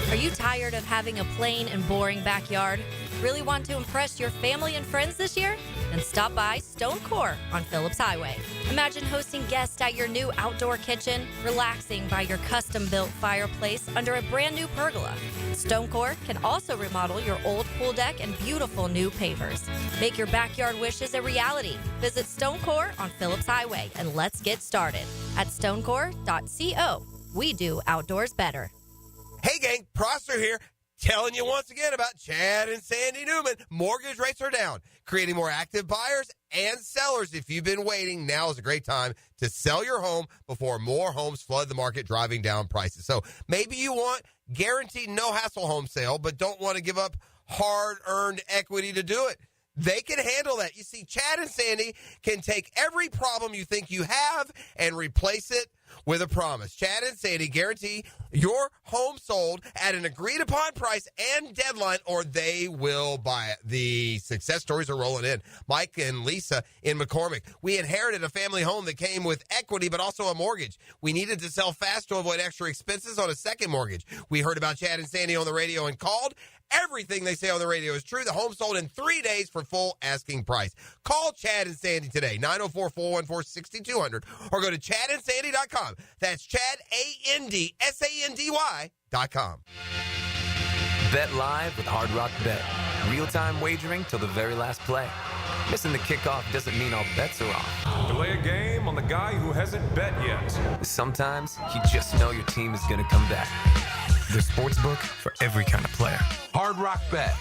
Are you tired of having a plain and boring backyard? Really want to impress your family and friends this year? Then stop by Stone Core on Phillips Highway. Imagine hosting guests at your new outdoor kitchen, relaxing by your custom-built fireplace under a brand new pergola. Stone Core can also remodel your old pool deck and beautiful new pavers. Make your backyard wishes a reality. Visit Stone Core on Phillips Highway and let's get started at stonecore.co. We do outdoors better. Hey, gang, Prosser here. Telling you once again about Chad and Sandy Newman. Mortgage rates are down, creating more active buyers and sellers. If you've been waiting, now is a great time to sell your home before more homes flood the market, driving down prices. So maybe you want guaranteed no-hassle home sale, but don't want to give up hard-earned equity to do it. They can handle that. You see, Chad and Sandy can take every problem you think you have and replace it with a promise. Chad and Sandy guarantee your home sold at an agreed-upon price and deadline, or they will buy it. The success stories are rolling in. Mike and Lisa in McCormick. We inherited a family home that came with equity but also a mortgage. We needed to sell fast to avoid extra expenses on a second mortgage. We heard about Chad and Sandy on the radio and called. Everything they say on the radio is true. The home sold in 3 days for full asking price. Call Chad and Sandy today, 904-414-6200, or go to chadandsandy.com. That's Chad, ANDSANDY.com. Bet live with Hard Rock Bet. Real-time wagering till the very last play. Missing the kickoff doesn't mean all bets are off. Delay a game on the guy who hasn't bet yet. Sometimes you just know your team is going to come back. The sportsbook for every kind of player. Hard Rock Bet.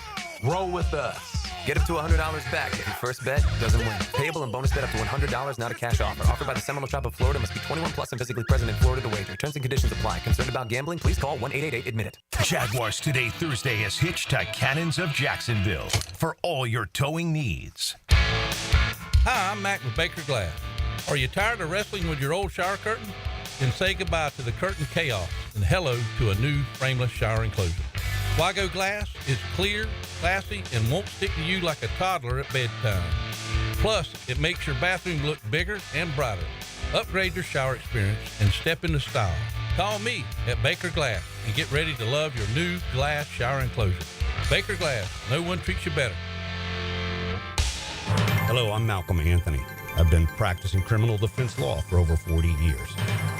Roll with us. Get up to $100 back if your first bet doesn't win. Payable and bonus bet up to $100, not a cash offer. Offered by the Seminole Tribe of Florida. Must be 21 plus and physically present in Florida to wager. Terms and conditions apply. Concerned about gambling? Please call 1-888-ADMIT-IT. Jaguars Today Thursday is hitched to Cannons of Jacksonville for all your towing needs. Hi, I'm Mac with Baker Glass. Are you tired of wrestling with your old shower curtain? Then say goodbye to the curtain chaos and hello to a new frameless shower enclosure. Wago Glass is clear, classy, and won't stick to you like a toddler at bedtime. Plus, it makes your bathroom look bigger and brighter. Upgrade your shower experience and step into style. Call me at Baker Glass and get ready to love your new glass shower enclosure. Baker Glass, no one treats you better. Hello, I'm Malcolm Anthony. I've been practicing criminal defense law for over 40 years.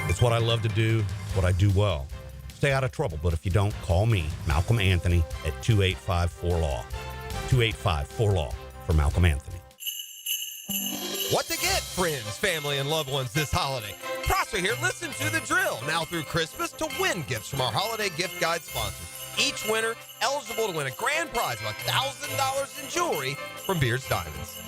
It's what I love to do, it's what I do well. Stay out of trouble, but if you don't, call me, Malcolm Anthony, at 285-4LAW. 285-4LAW for Malcolm Anthony. What to get, friends, family, and loved ones this holiday? Prosser here. Listen to the drill now through Christmas to win gifts from our holiday gift guide sponsors. Each winner eligible to win a grand prize of $1,000 in jewelry from Beard's Diamonds.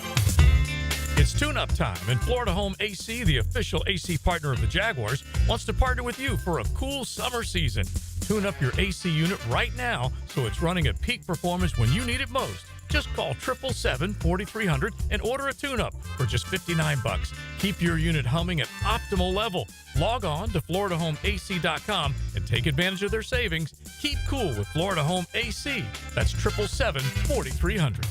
It's tune-up time, and Florida Home AC, the official AC partner of the Jaguars, wants to partner with you for a cool summer season. tune up your AC unit right now so it's running at peak performance when you need it most. Just call 777-4300 and order a tune-up for just $59. Keep your unit humming at optimal level. Log on to FloridaHomeAC.com and take advantage of their savings. Keep cool with Florida Home AC. That's 777-4300.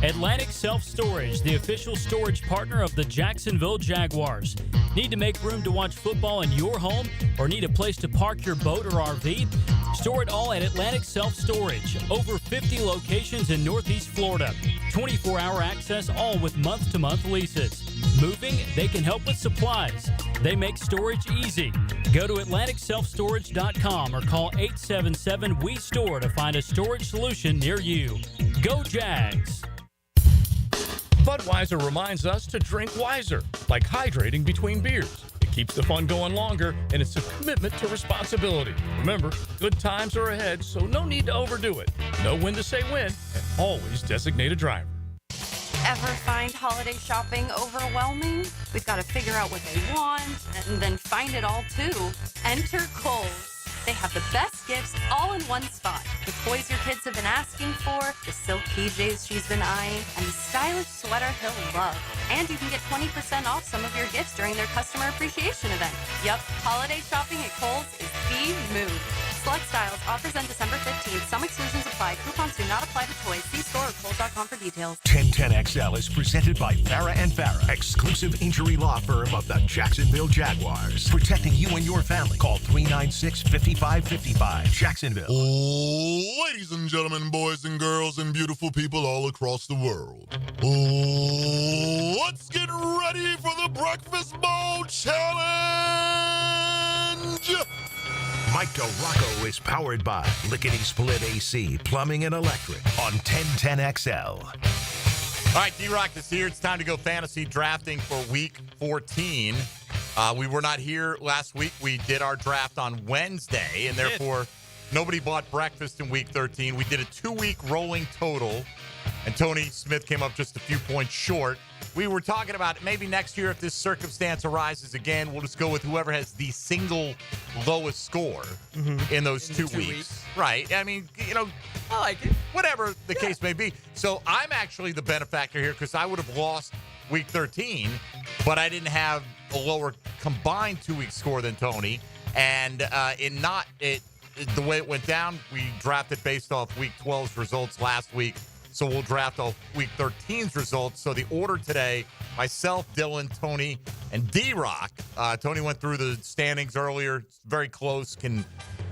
Atlantic Self-Storage, the official storage partner of the Jacksonville Jaguars. Need to make room to watch football in your home or need a place to park your boat or RV? Store it all at Atlantic Self-Storage. Over 50 locations in Northeast Florida. 24-hour access, all with month-to-month leases. Moving? They can help with supplies. They make storage easy. Go to AtlanticSelfStorage.com or call 877-WE-STORE to find a storage solution near you. Go Jags! Budweiser reminds us to drink wiser, like hydrating between beers. It keeps the fun going longer, and it's a commitment to responsibility. Remember, good times are ahead, so no need to overdo it. Know when to say when, and always designate a driver. Ever find holiday shopping overwhelming? We've got to figure out what they want and then find it all too. Enter Kohl's. They have the best gifts all in one spot. The toys your kids have been asking for, the silk PJs she's been eyeing, and the stylish sweater he'll love. And you can get 20% off some of your gifts during their customer appreciation event. Yup, holiday shopping at Kohl's is the move. Select styles, offers end December 15th. Some exclusions apply. Coupons do not apply to toys. See store or Kohl's.com for details. 1010XL is presented by Farah and Farah, exclusive injury law firm of the Jacksonville Jaguars. Protecting you and your family. Call 396-5555. Jacksonville. Ladies and gentlemen, boys and girls, and beautiful people all across the world. Let's get ready for the Breakfast Bowl Challenge! Mike DeRocco is powered by Lickety Split AC, Plumbing and Electric on 1010XL. All right, D-Rock is here. It's time to go fantasy drafting for Week 14. We were not here last week. We did our draft on Wednesday, and therefore nobody bought breakfast in Week 13. We did a 2-week rolling total, and Tony Smith came up just a few points short. We were talking about maybe next year if this circumstance arises again, we'll just go with whoever has the single lowest score in those 2 weeks. Right. I mean, you know, I like it. Whatever the case may be. So I'm actually the benefactor here because I would have lost Week 13, but I didn't have a lower combined 2-week score than Tony. And the way it went down, we drafted based off Week 12's results last week. So we'll draft off Week 13's results. So the order today, myself, Dylan, Tony, and D-Rock. Tony went through the standings earlier. It's very close. Can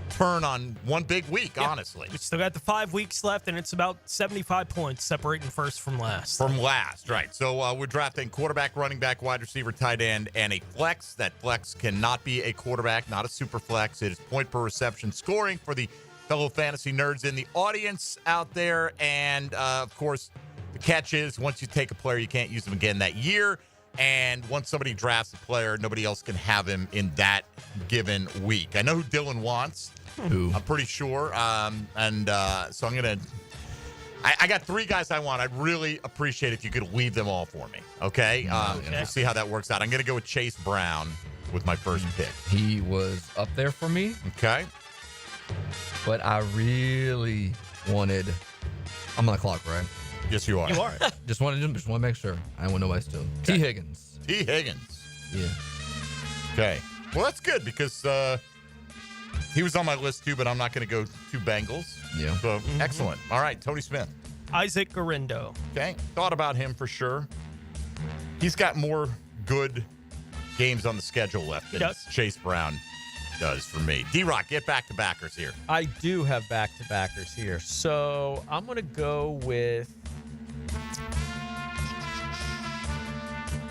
turn on one big week, honestly. We still got the 5 weeks left, and it's about 75 points separating first from last. From last, right. So we're drafting quarterback, running back, wide receiver, tight end, and a flex. That flex cannot be a quarterback, not a super flex. It is point per reception scoring for the fellow fantasy nerds in the audience out there. And, of course, the catch is once you take a player, you can't use them again that year. And once somebody drafts a player, nobody else can have him in that given week. I know who Dylan wants. Who? I'm pretty sure. So I'm going to – I got 3 guys I want. I'd really appreciate if you could leave them all for me, okay? And we'll see how that works out. I'm going to go with Chase Brown with my first pick. He was up there for me. Okay. But I really wanted. I'm on the clock, right? Yes, you are. You are. Just want to make sure. I don't want nobody still. Okay. T. Higgins. T. Higgins. Yeah. Okay. Well, that's good because he was on my list too, but I'm not going to go 2 Bengals. Yeah. So excellent. All right, Tony Smith. Isaac Garindo. Okay. Thought about him for sure. He's got more good games on the schedule left than Chase Brown does for me. D-Rock, get back-to-backers here. I do have back-to-backers here. So I'm going to go with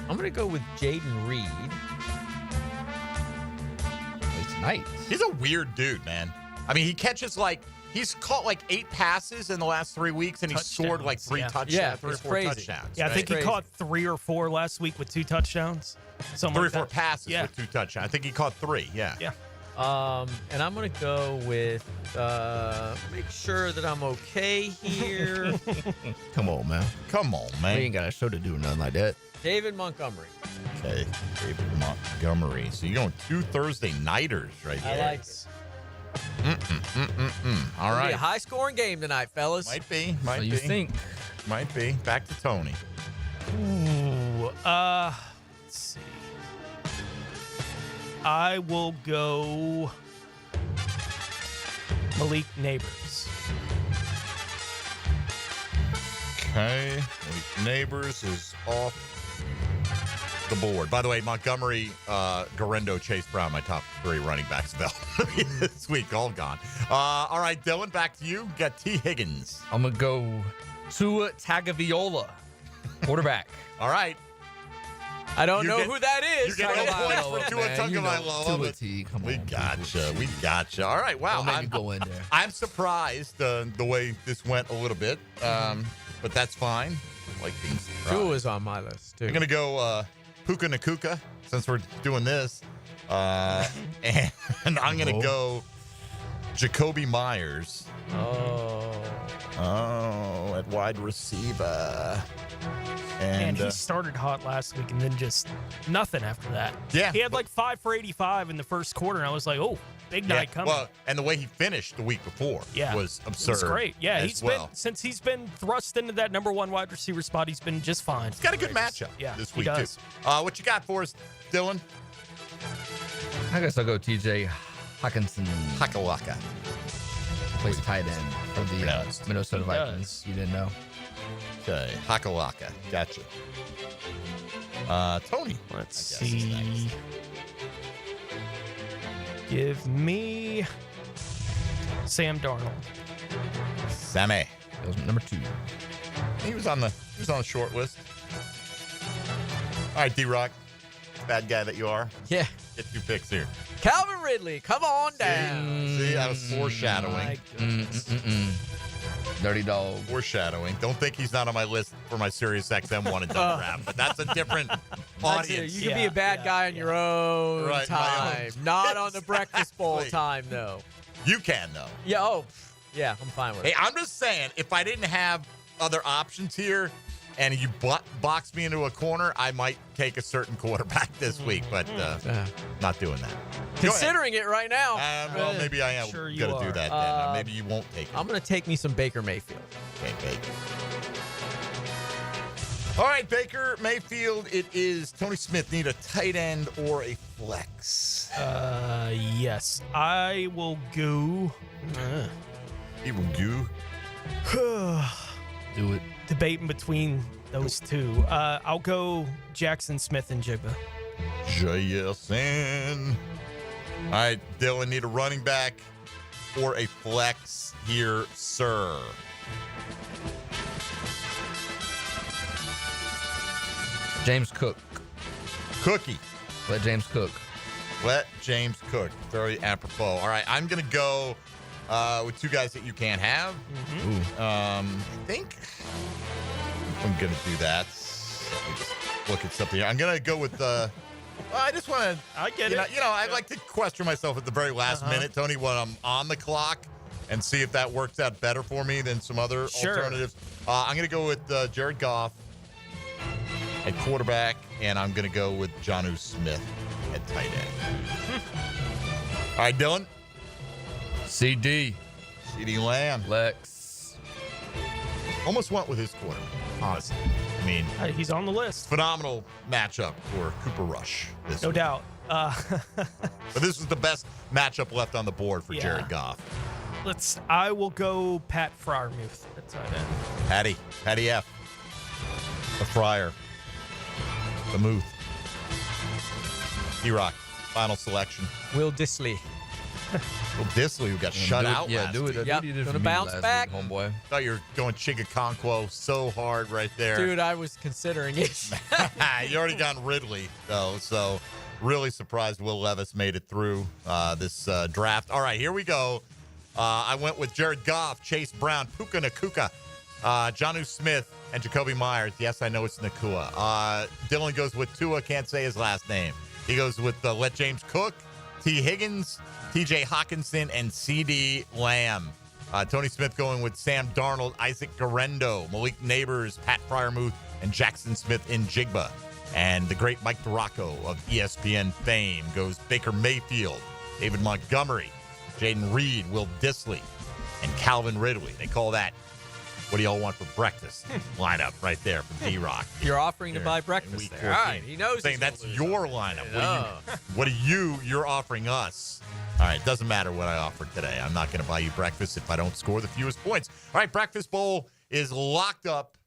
Jaden Reed. It's nice. He's a weird dude, man. I mean, he catches he's caught 8 passes in the last 3 weeks, and he scored 3 touchdowns, Yeah, 3 or it's 4 crazy. touchdowns. Yeah, I think he crazy. caught 3 or 4 last week with 2 touchdowns. 3 or 4 passes Yeah. with 2 touchdowns. I think he caught 3, yeah. Yeah. And I'm going to go with, make sure that I'm okay here, Come on, man. Come on, We man. ain't got a show to do or nothing like that. David Montgomery. Okay, David Montgomery. So you're going 2 Thursday nighters right I here. like it. All It'll be right. a high-scoring game tonight, fellas. Might be. Might So be. you think? Might be. Back to Tony. Ooh, let's see. I will go Malik Neighbors. Okay. Malik Neighbors is off the board. By the way, Montgomery, Garendo, Chase Brown, my top 3 running backs this week, all gone. All right, Dylan, back to you. Got T. Higgins. I'm going to go Tua Tagovailoa, quarterback. All right. I don't know who that is. You get no points for Tua Tagovailoa. Tua but T, come we on. gotcha. We gotcha. All right. Wow. Don't make me go in there. I'm surprised the way this went a little bit, but that's fine. I like being surprised. Tua's on my list, too. I'm going to go Puka Nakuka since we're doing this. And I'm going to go Jacoby Myers. Oh, at wide receiver. And he started hot last week and then just nothing after that. Yeah. He had like 5 for 85 in the first quarter, and I was like, oh, big night coming. Well, and the way he finished the week before was absurd. It's great. Yeah, as well. Since he's been thrust into that number 1 wide receiver spot, he's been just fine. He's got a good matchup this week, too. What you got for us, Dylan? I guess I'll go TJ Hawkinson. Hakalaka. Plays tight end for the Minnesota Vikings. You didn't know? Okay. Hakalaka. Gotcha. Tony. Let's see. Give me Sam Darnold. Sammy. That was number 2. He was on the short list. All right, D-Rock. Bad guy that you are. Yeah. Get 2 picks here. Calvin Ridley, come on down. See, I was foreshadowing. Dirty dog. Foreshadowing. Don't think he's not on my list for my Sirius XM 1 and done draft, but that's a different audience. You can be a bad guy on your own Right, my time. own. Not on the breakfast bowl Exactly. time, though. You can, though. Yeah, yeah, I'm fine with Hey, it. I'm just saying, if I didn't have other options here and you box me into a corner, I might take a certain quarterback this week, but not doing that. Considering it right now. Well, maybe I am Sure you going to do are. that then. Maybe you won't take it. I'm going to take me some Baker Mayfield. Okay, Baker. All right, Baker Mayfield. It is Tony Smith. Need a tight end or a flex? Yes. I will go. He will go. Do it. Debating between those 2. I'll go Jackson Smith and Jigba. JSN. All right, Dylan, need a running back or a flex here, sir. James Cook. Cookie. Let James cook. Let James cook. Very apropos. All right, I'm going to go with 2 guys that you can't have. I think I'm going to do that. Let me just look at something here. I'm going to go with I just want to. I get it. You know, I like to question myself at the very last minute, Tony, when I'm on the clock, and see if that works out better for me than some other alternatives. I'm going to go with Jared Goff at quarterback, and I'm going to go with Jonnu Smith at tight end. All right, Dylan. CD Lamb. Lex. Almost went with his quarterback, honestly. I mean, he's on the list. Phenomenal matchup for Cooper Rush. No doubt. But this was the best matchup left on the board for Jared Goff. I will go Pat Freiermuth at tight end. Patty F. The Fryer. The Muth. D-Rock. Final selection. Will Disley. Will Disley, who got shut out last do it. week. Yep. Gonna bounce back. Homeboy. Thought you were going Chigakonkwo so hard right there. Dude, I was considering it. You already got Ridley, though, so really surprised Will Levis made it through this draft. All right, here we go. I went with Jared Goff, Chase Brown, Puka Nakuka, Jonnu Smith, and Jacoby Myers. Yes, I know it's Nakua. Dylan goes with Tua, can't say his last name. He goes with Let James Cook, T. Higgins, TJ Hawkinson, and CD Lamb. Tony Smith going with Sam Darnold, Isaac Garendo, Malik Neighbors, Pat Freiermuth, and Jackson Smith in Jigba. And the great Mike Baracco of ESPN fame goes Baker Mayfield, David Montgomery, Jaden Reed, Will Dissly, and Calvin Ridley. They call that what do y'all want for breakfast lineup right there from D-Rock. You're offering to buy breakfast there. All right, he knows. Saying that's your lineup. What are you're offering us? All right, doesn't matter what I offer today. I'm not going to buy you breakfast if I don't score the fewest points. All right, Breakfast Bowl is locked up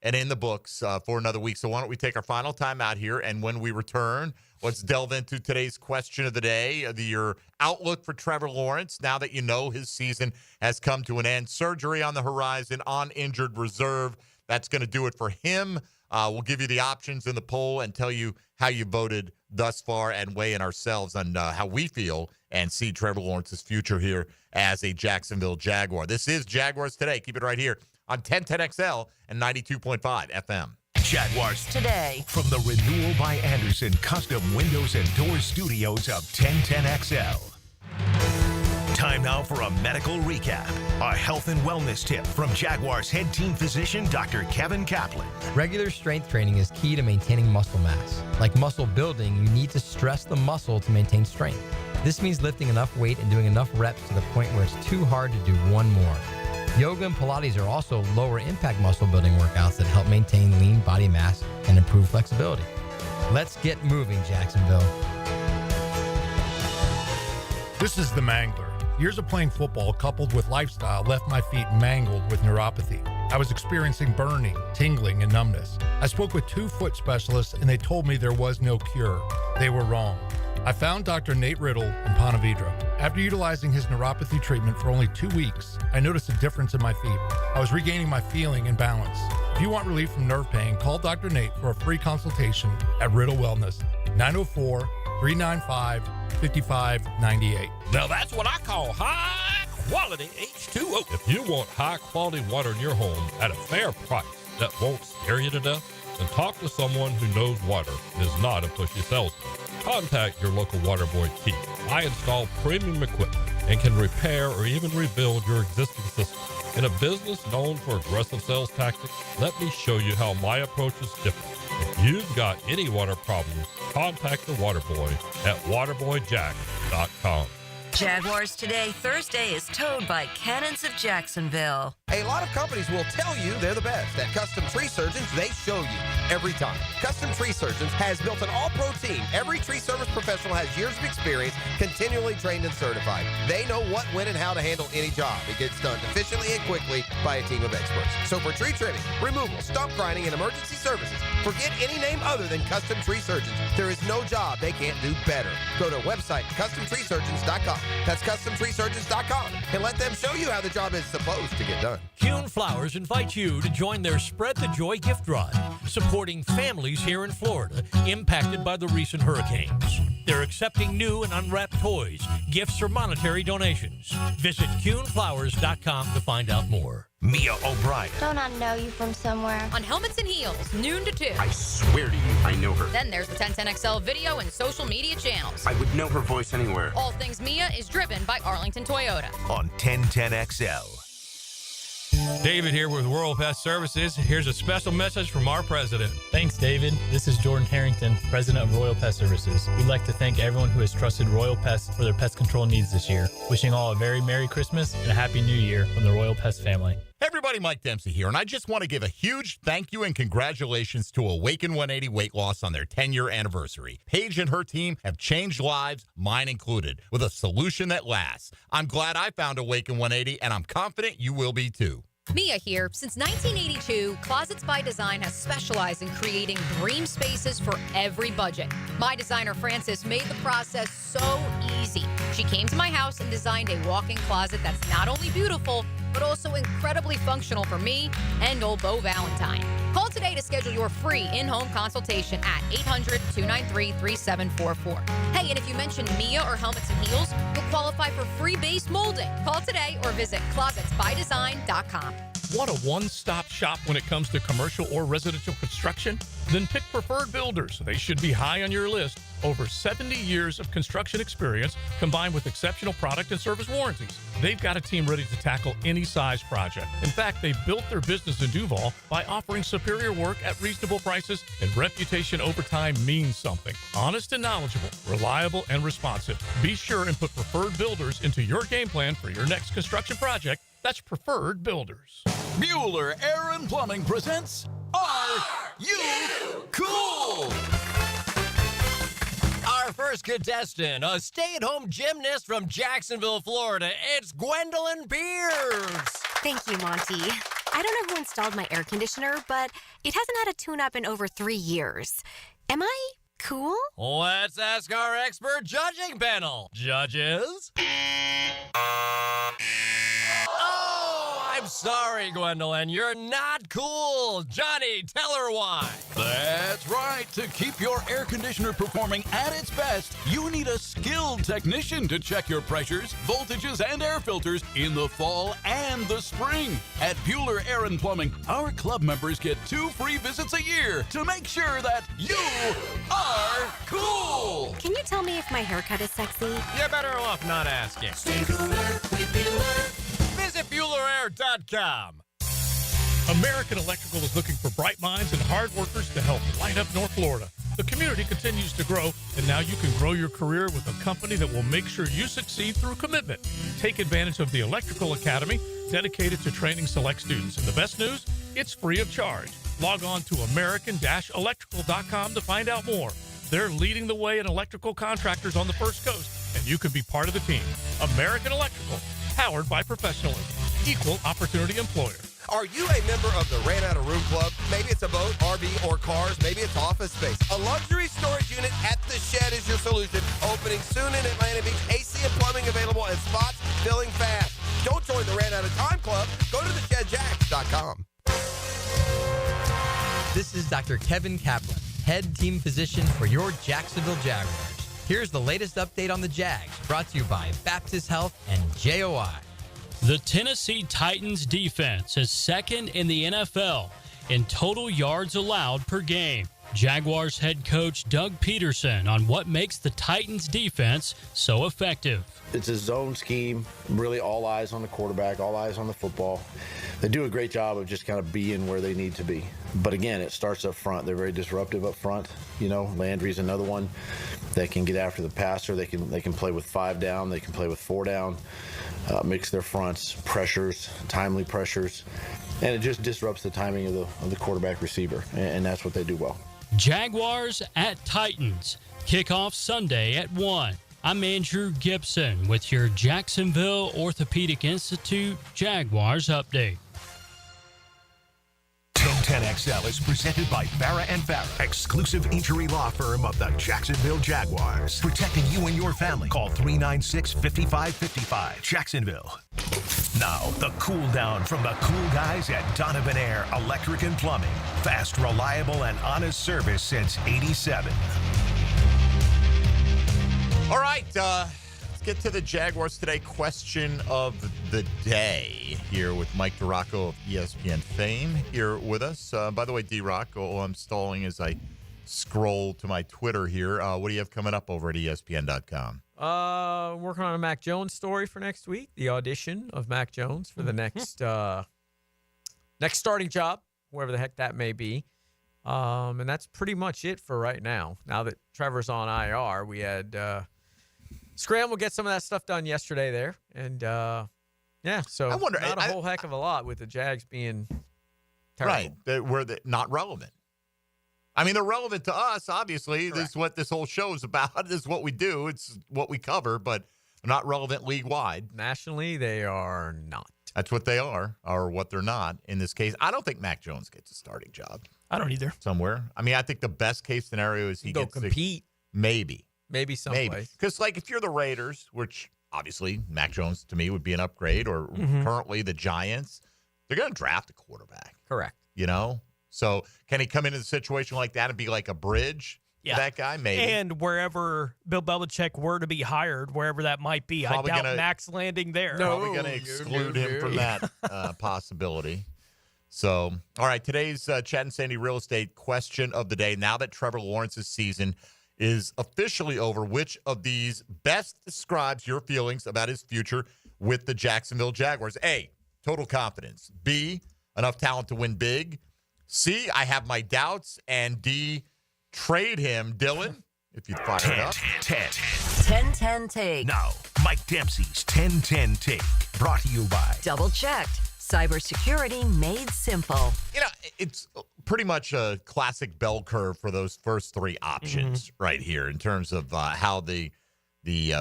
and in the books for another week. So why don't we take our final time out here, and when we return, let's delve into today's question of the day, your outlook for Trevor Lawrence now that you know his season has come to an end. Surgery on the horizon, on injured reserve. That's going to do it for him. We'll give you the options in the poll and tell you how you voted thus far and weigh in ourselves on how we feel and see Trevor Lawrence's future here as a Jacksonville Jaguar. This is Jaguars Today. Keep it right here on 1010XL and 92.5 FM. Jaguars Today. From the Renewal by Anderson Custom Windows and Doors Studios of 1010XL. Time now for a medical recap. A health and wellness tip from Jaguars head team physician Dr. Kevin Kaplan. Regular strength training is key to maintaining muscle mass. Like muscle building, you need to stress the muscle to maintain strength. This means lifting enough weight and doing enough reps to the point where it's too hard to do one more. Yoga and Pilates are also lower impact muscle building workouts that help maintain lean body mass and improve flexibility. Let's get moving, Jacksonville. This is the Mangler. Years of playing football coupled with lifestyle left my feet mangled with neuropathy. I was experiencing burning, tingling, and numbness. I spoke with 2 foot specialists and they told me there was no cure. They were wrong. I found Dr. Nate Riddle in Ponte Vedra. After utilizing his neuropathy treatment for only 2 weeks, I noticed a difference in my feet. I was regaining my feeling and balance. If you want relief from nerve pain, call Dr. Nate for a free consultation at Riddle Wellness, 904-395-5598. Now that's what I call high-quality H2O. If you want high-quality water in your home at a fair price that won't scare you to death, then talk to someone who knows water and is not a pushy salesman. Contact your local water boy, Keith. I install premium equipment and can repair or even rebuild your existing system. In a business known for aggressive sales tactics, let me show you how my approach is different. If you've got any water problems, contact the water boy at waterboyjack.com. Jaguars Today Thursday is towed by Cannons of Jacksonville. A lot of companies will tell you they're the best. At Custom Tree Surgeons, they show you every time. Custom Tree Surgeons has built an all-pro team. Every tree service professional has years of experience, continually trained and certified. They know what, when, and how to handle any job. It gets done efficiently and quickly by a team of experts. So for tree trimming, removal, stump grinding, and emergency services, forget any name other than Custom Tree Surgeons. There is no job they can't do better. Go to website CustomTreeSurgeons.com. That's CustomTreeSurgeons.com and let them show you how the job is supposed to get done. Kuhn Flowers invites you to join their Spread the Joy gift drive, supporting families here in Florida impacted by the recent hurricanes. They're accepting new and unwrapped toys, gifts, or monetary donations. Visit KuhnFlowers.com to find out more. Mia O'Brien. Don't I know you from somewhere? On Helmets and Heels, noon to 2. I swear to you, I know her. Then there's the 1010XL video and social media channels. I would know her voice anywhere. All Things Mia is driven by Arlington Toyota. On 1010XL. David here with Royal Pest Services. Here's a special message from our president. Thanks, David. This is Jordan Harrington, president of Royal Pest Services. We'd like to thank everyone who has trusted Royal Pest for their pest control needs this year. Wishing all a very Merry Christmas and a Happy New Year from the Royal Pest family. Hey everybody, Mike Dempsey here, and I just want to give a huge thank you and congratulations to Awaken 180 Weight Loss on their 10-year anniversary. Paige and her team have changed lives, mine included, with a solution that lasts. I'm glad I found Awaken 180, and I'm confident you will be too. Mia here. Since 1982, Closets by Design has specialized in creating dream spaces for every budget. My designer, Frances, made the process so easy. She came to my house and designed a walk-in closet that's not only beautiful, but also incredibly functional for me and old Beau Valentine. Call today to schedule your free in-home consultation at 800-293-3744. Hey, and if you mention Mia or Helmets and Heels, you'll qualify for free base molding. Call today or visit closetsbydesign.com. Want a one-stop shop when it comes to commercial or residential construction? Then pick Preferred Builders. They should be high on your list. Over 70 years of construction experience combined with exceptional product and service warranties. They've got a team ready to tackle any size project. In fact, they built their business in Duval by offering superior work at reasonable prices, and reputation over time means something. Honest and knowledgeable, reliable and responsive. Be sure and put Preferred Builders into your game plan for your next construction project. That's Preferred Builders. Bueller Air and Plumbing presents Are You Cool? Our first contestant, a stay-at-home gymnast from Jacksonville, Florida. It's Gwendolyn Beers. Thank you, Monty. I don't know who installed my air conditioner, but it hasn't had a tune-up in over 3 years. Am I cool? Let's ask our expert judging panel. Judges? I'm sorry, Gwendolyn. You're not cool. Johnny, tell her why. That's right. To keep your air conditioner performing at its best, you need a skilled technician to check your pressures, voltages, and air filters in the fall and the spring. At Bueller Air and Plumbing, our club members get 2 free visits a year to make sure that you are cool. Can you tell me if my haircut is sexy? You're better off not asking. Stay cooler with Bueller. Visit BuellerAir.com. American Electrical is looking for bright minds and hard workers to help light up North Florida. The community continues to grow, and now you can grow your career with a company that will make sure you succeed through commitment. Take advantage of the Electrical Academy, dedicated to training select students. And the best news, it's free of charge. Log on to american-electrical.com to find out more. They're leading the way in electrical contractors on the First Coast, and you can be part of the team. American Electrical, powered by professionalism. Equal opportunity employer. Are you a member of the Ran Out of Room Club? Maybe it's a boat, RV, or cars. Maybe it's office space. A luxury storage unit at the Shed is your solution. Opening soon in Atlanta Beach. AC and plumbing available and spots filling fast. Don't join the Ran Out of Time Club. Go to theshedjacks.com. This is Dr. Kevin Kaplan, head team physician for your Jacksonville Jaguars. Here's the latest update on the Jags, brought to you by Baptist Health and JOI. The Tennessee Titans defense is second in the NFL in total yards allowed per game. Jaguars head coach Doug Peterson on what makes the Titans defense so effective. It's a zone scheme, really all eyes on the quarterback, all eyes on the football. They do a great job of just kind of being where they need to be. But again, it starts up front. They're very disruptive up front. You know, Landry's another one that can get after the passer. They can play with 5 down. They can play with 4 down. Mix their fronts, pressures, timely pressures, and it just disrupts the timing of the quarterback receiver, and that's what they do well. Jaguars at Titans. Kickoff Sunday at 1. I'm Andrew Gibson with your Jacksonville Orthopedic Institute Jaguars update. 1010XL is presented by Farah & Farah, exclusive injury law firm of the Jacksonville Jaguars. Protecting you and your family. Call 396-5555. Jacksonville. Now, the cool down from the cool guys at Donovan Air Electric and Plumbing. Fast, reliable, and honest service since '87. All right, let's get to the Jaguars Today question of the day here with Mike DeRocco of ESPN fame here with us. By the way, D-Rock, I'm stalling as I scroll to my Twitter here. What do you have coming up over at ESPN.com? Working on a Mac Jones story for next week. The audition of Mac Jones for the next starting job, whoever the heck that may be. And that's pretty much it for right now. Now that Trevor's on IR, we had scramble get some of that stuff done yesterday there. And, so I wonder, not a whole heck of a lot with the Jags being terrible. Right. We're not relevant. I mean, they're relevant to us, obviously. Correct. This is what this whole show is about. This is what we do. It's what we cover, but they're not relevant league-wide. Nationally, they are not. That's what they are, or what they're not in this case. I don't think Mac Jones gets a starting job. I don't either. Somewhere. I mean, I think the best case scenario is he gets compete. Maybe Someplace. Because, like, if you're the Raiders, which obviously Mac Jones to me would be an upgrade, or currently the Giants, they're going to draft a quarterback. Correct. You know? So can he come into a situation like that and be like a bridge to that guy? Maybe. And wherever Bill Belichick were to be hired, wherever that might be, Probably I doubt Max landing there. Probably going to exclude him from that possibility. So, all right, today's Chad and Sandy real estate question of the day. Now that Trevor Lawrence's season is officially over. Which of these best describes your feelings about his future with the Jacksonville Jaguars? A, total confidence. B, enough talent to win big. C, I have my doubts. And D, trade him. Dylan, if you'd fire it up. 10-10 Take. Now, Mike Dempsey's 10-10 Take, brought to you by Double checked. Cybersecurity made simple. You know, it's pretty much a classic bell curve for those first three options right here in terms of how the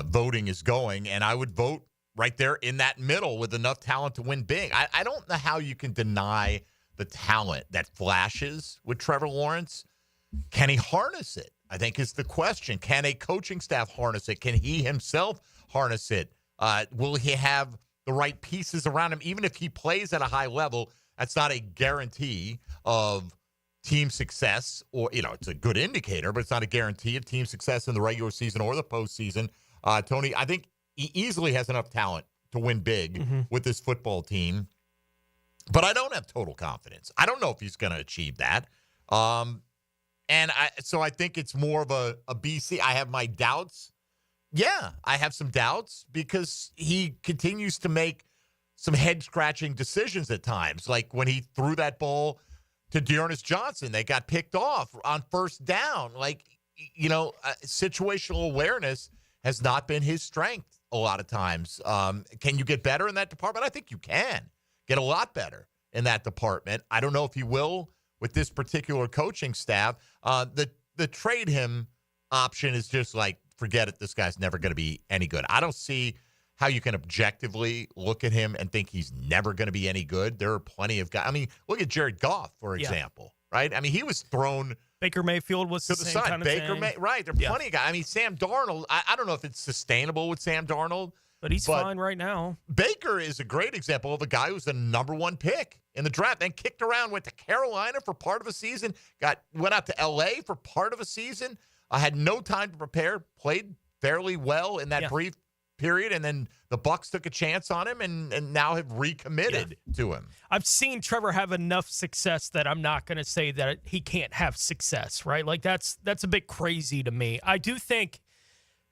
voting is going. And I would vote right there in that middle with enough talent to win big. I don't know how you can deny the talent that flashes with Trevor Lawrence. Can he harness it? I think is the question. Can a coaching staff harness it? Can he himself harness it? Will he have the right pieces around him? Even if he plays at a high level, that's not a guarantee of team success, or, you know, it's a good indicator, but it's not a guarantee of team success in the regular season or the postseason. Tony, I think he easily has enough talent to win big with this football team, but I don't have total confidence. I don't know if he's going to achieve that. So I think it's more of a BC. I have my doubts. Yeah, I have some doubts because he continues to make some head-scratching decisions at times. Like when he threw that ball to Dearness Johnson, they got picked off on first down. Like, you know, situational awareness has not been his strength a lot of times. Can you get better in that department? I think you can get a lot better in that department. I don't know if he will with this particular coaching staff. The trade him option is just like, forget it, this guy's never going to be any good. I don't see how you can objectively look at him and think he's never going to be any good. There are plenty of guys. I mean, look at Jared Goff, for example, right? I mean, he was thrown Baker Mayfield was to the same side. kind of Baker thing. Right. There are plenty of guys. I mean, Sam Darnold, I don't know if it's sustainable with Sam Darnold. But he's fine right now. Baker is a great example of a guy who's the number one pick in the draft, then kicked around, went to Carolina for part of a season, went out to L.A. for part of a season, had no time to prepare, played fairly well in that brief period, and then the Bucs took a chance on him and now have recommitted to him. I've seen Trevor have enough success that I'm not going to say that he can't have success, right? Like that's a bit crazy to me. I do think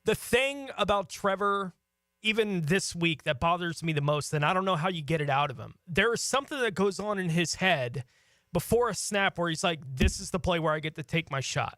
the thing about Trevor, even this week, that bothers me the most, and I don't know how you get it out of him. There is something that goes on in his head before a snap where he's like, this is the play where I get to take my shot,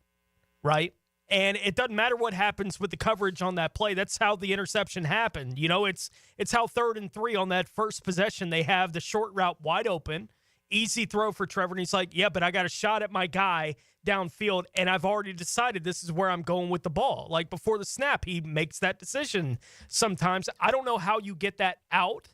right? And it doesn't matter what happens with the coverage on that play. That's how the interception happened. You know, it's how 3rd and 3 on that first possession, they have the short route wide open, easy throw for Trevor. And he's like, yeah, but I got a shot at my guy downfield, and I've already decided this is where I'm going with the ball. Like before the snap, he makes that decision sometimes. I don't know how you get that out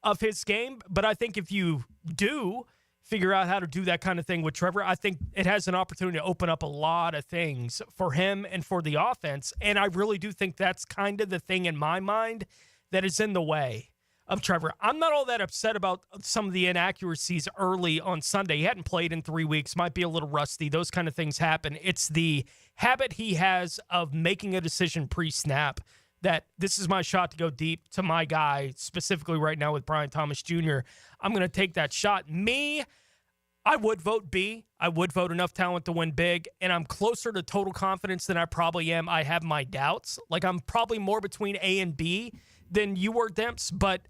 of his game, but I think if you do figure out how to do that kind of thing with Trevor, I think it has an opportunity to open up a lot of things for him and for the offense. And I really do think that's kind of the thing in my mind that is in the way of Trevor. I'm not all that upset about some of the inaccuracies early on Sunday. He hadn't played in 3 weeks, might be a little rusty. Those kind of things happen. It's the habit he has of making a decision pre-snap that this is my shot to go deep to my guy, specifically right now with Brian Thomas Jr. I'm going to take that shot. I would vote B. I would vote enough talent to win big, and I'm closer to total confidence than I probably am. I have my doubts. Like, I'm probably more between A and B than you were, Demps, but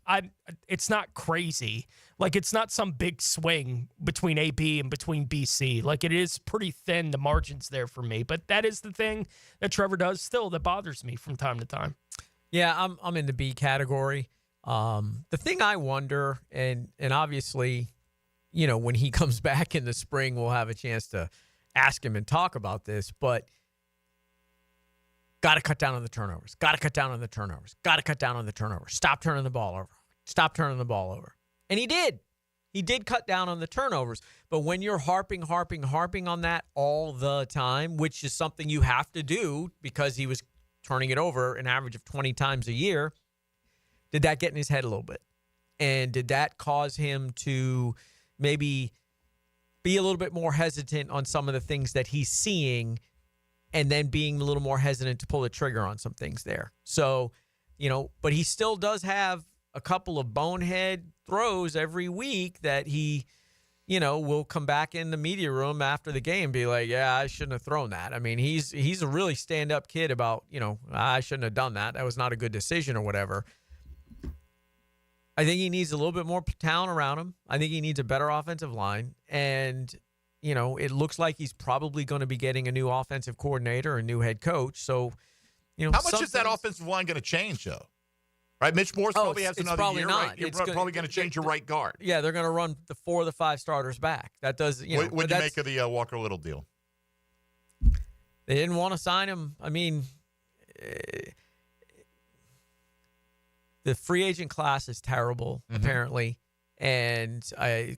it's not crazy. Like, it's not some big swing between A, B, and between B, C. Like, it is pretty thin, the margins there for me. But that is the thing that Trevor does still that bothers me from time to time. Yeah, I'm in the B category. The thing I wonder, and obviously, you know, when he comes back in the spring, we'll have a chance to ask him and talk about this, but got to cut down on the turnovers. Got to cut down on the turnovers. Got to cut down on the turnovers. Stop turning the ball over. Stop turning the ball over. And he did. He did cut down on the turnovers. But when you're harping on that all the time, which is something you have to do because he was turning it over an average of 20 times a year, did that get in his head a little bit? And did that cause him to maybe be a little bit more hesitant on some of the things that he's seeing and then being a little more hesitant to pull the trigger on some things there? So, you know, but he still does have a couple of bonehead throws every week that he will come back in the media room after the game and be like, yeah, I shouldn't have thrown that. I mean, he's a really stand-up kid about, I shouldn't have done that. That was not a good decision or whatever. I think he needs a little bit more talent around him. I think he needs a better offensive line. And, it looks like he's probably going to be getting a new offensive coordinator, a new head coach. So, how much is that offensive line going to change, though? Right, Mitch Morse probably has another year. Not. Right? You're probably going to change your right guard. Yeah, they're going to run the 4 of the 5 starters back. That does, What do you make of the Walker Little deal? They didn't want to sign him. I mean, the free agent class is terrible, apparently, and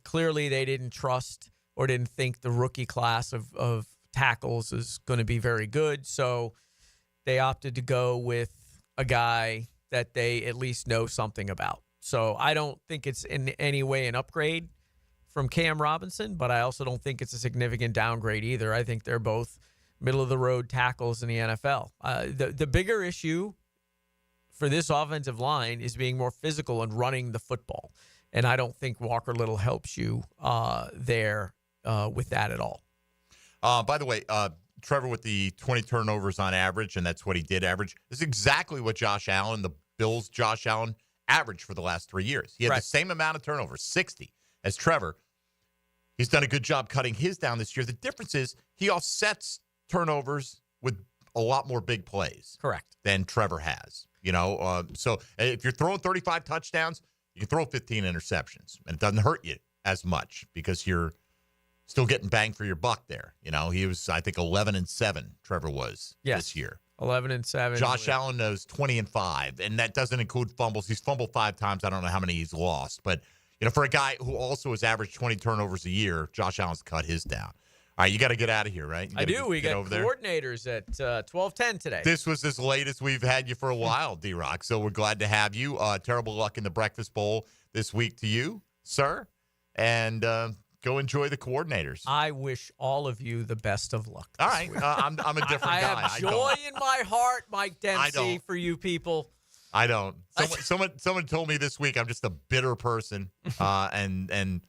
clearly they didn't trust or didn't think the rookie class of tackles is going to be very good. So they opted to go with a guy that they at least know something about. So I don't think it's in any way an upgrade from Cam Robinson, but I also don't think it's a significant downgrade either. I think they're both middle-of-the-road tackles in the NFL. The bigger issue for this offensive line is being more physical and running the football. And I don't think Walker Little helps you there with that at all. By the way, Trevor with the 20 turnovers on average, and that's what he did average. This is exactly what Josh Allen, the Bills' Josh Allen, averaged for the last 3 years. He had the same amount of turnovers, 60, as Trevor. He's done a good job cutting his down this year. The difference is he offsets turnovers with a lot more big plays. Correct. Than Trevor has. So if you're throwing 35 touchdowns, you can throw 15 interceptions, and it doesn't hurt you as much because you're still getting bang for your buck there. He was, I think, 11-7. Trevor was this year. 11-7. Josh Allen knows 20-5, and that doesn't include fumbles. He's fumbled 5 times. I don't know how many he's lost, but for a guy who also has averaged 20 turnovers a year, Josh Allen's cut his down. All right, you got to get out of here, right? I do. We got coordinators at 12:10 today. This was as late as we've had you for a while, D-Rock. So we're glad to have you. Terrible luck in the Breakfast Bowl this week to you, sir. And go enjoy the coordinators. I wish all of you the best of luck. All right. I'm a different guy. I have joy in my heart, Mike Dempsey, for you people. I don't. Someone told me this week I'm just a bitter person. And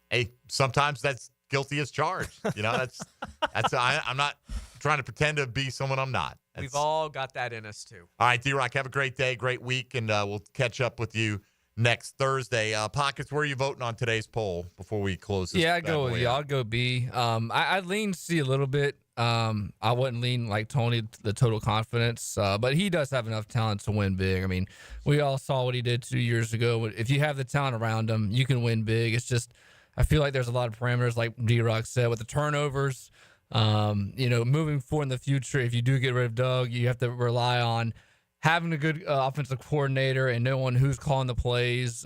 hey, sometimes that's guilty as charged. I'm not trying to pretend to be someone I'm not. We've all got that in us too. All right, D-Rock, have a great day, great week, and we'll catch up with you next Thursday. Pockets, where are you voting on today's poll before we close this? Yeah, I'd go with you. I'll go B. I'd lean C a little bit. I wouldn't lean like Tony, the total confidence, but he does have enough talent to win big. I mean, we all saw what he did 2 years ago. If you have the talent around him, you can win big. It's just, I feel like there's a lot of parameters, like D-Rock said, with the turnovers. Moving forward in the future, if you do get rid of Doug, you have to rely on having a good offensive coordinator and knowing who's calling the plays.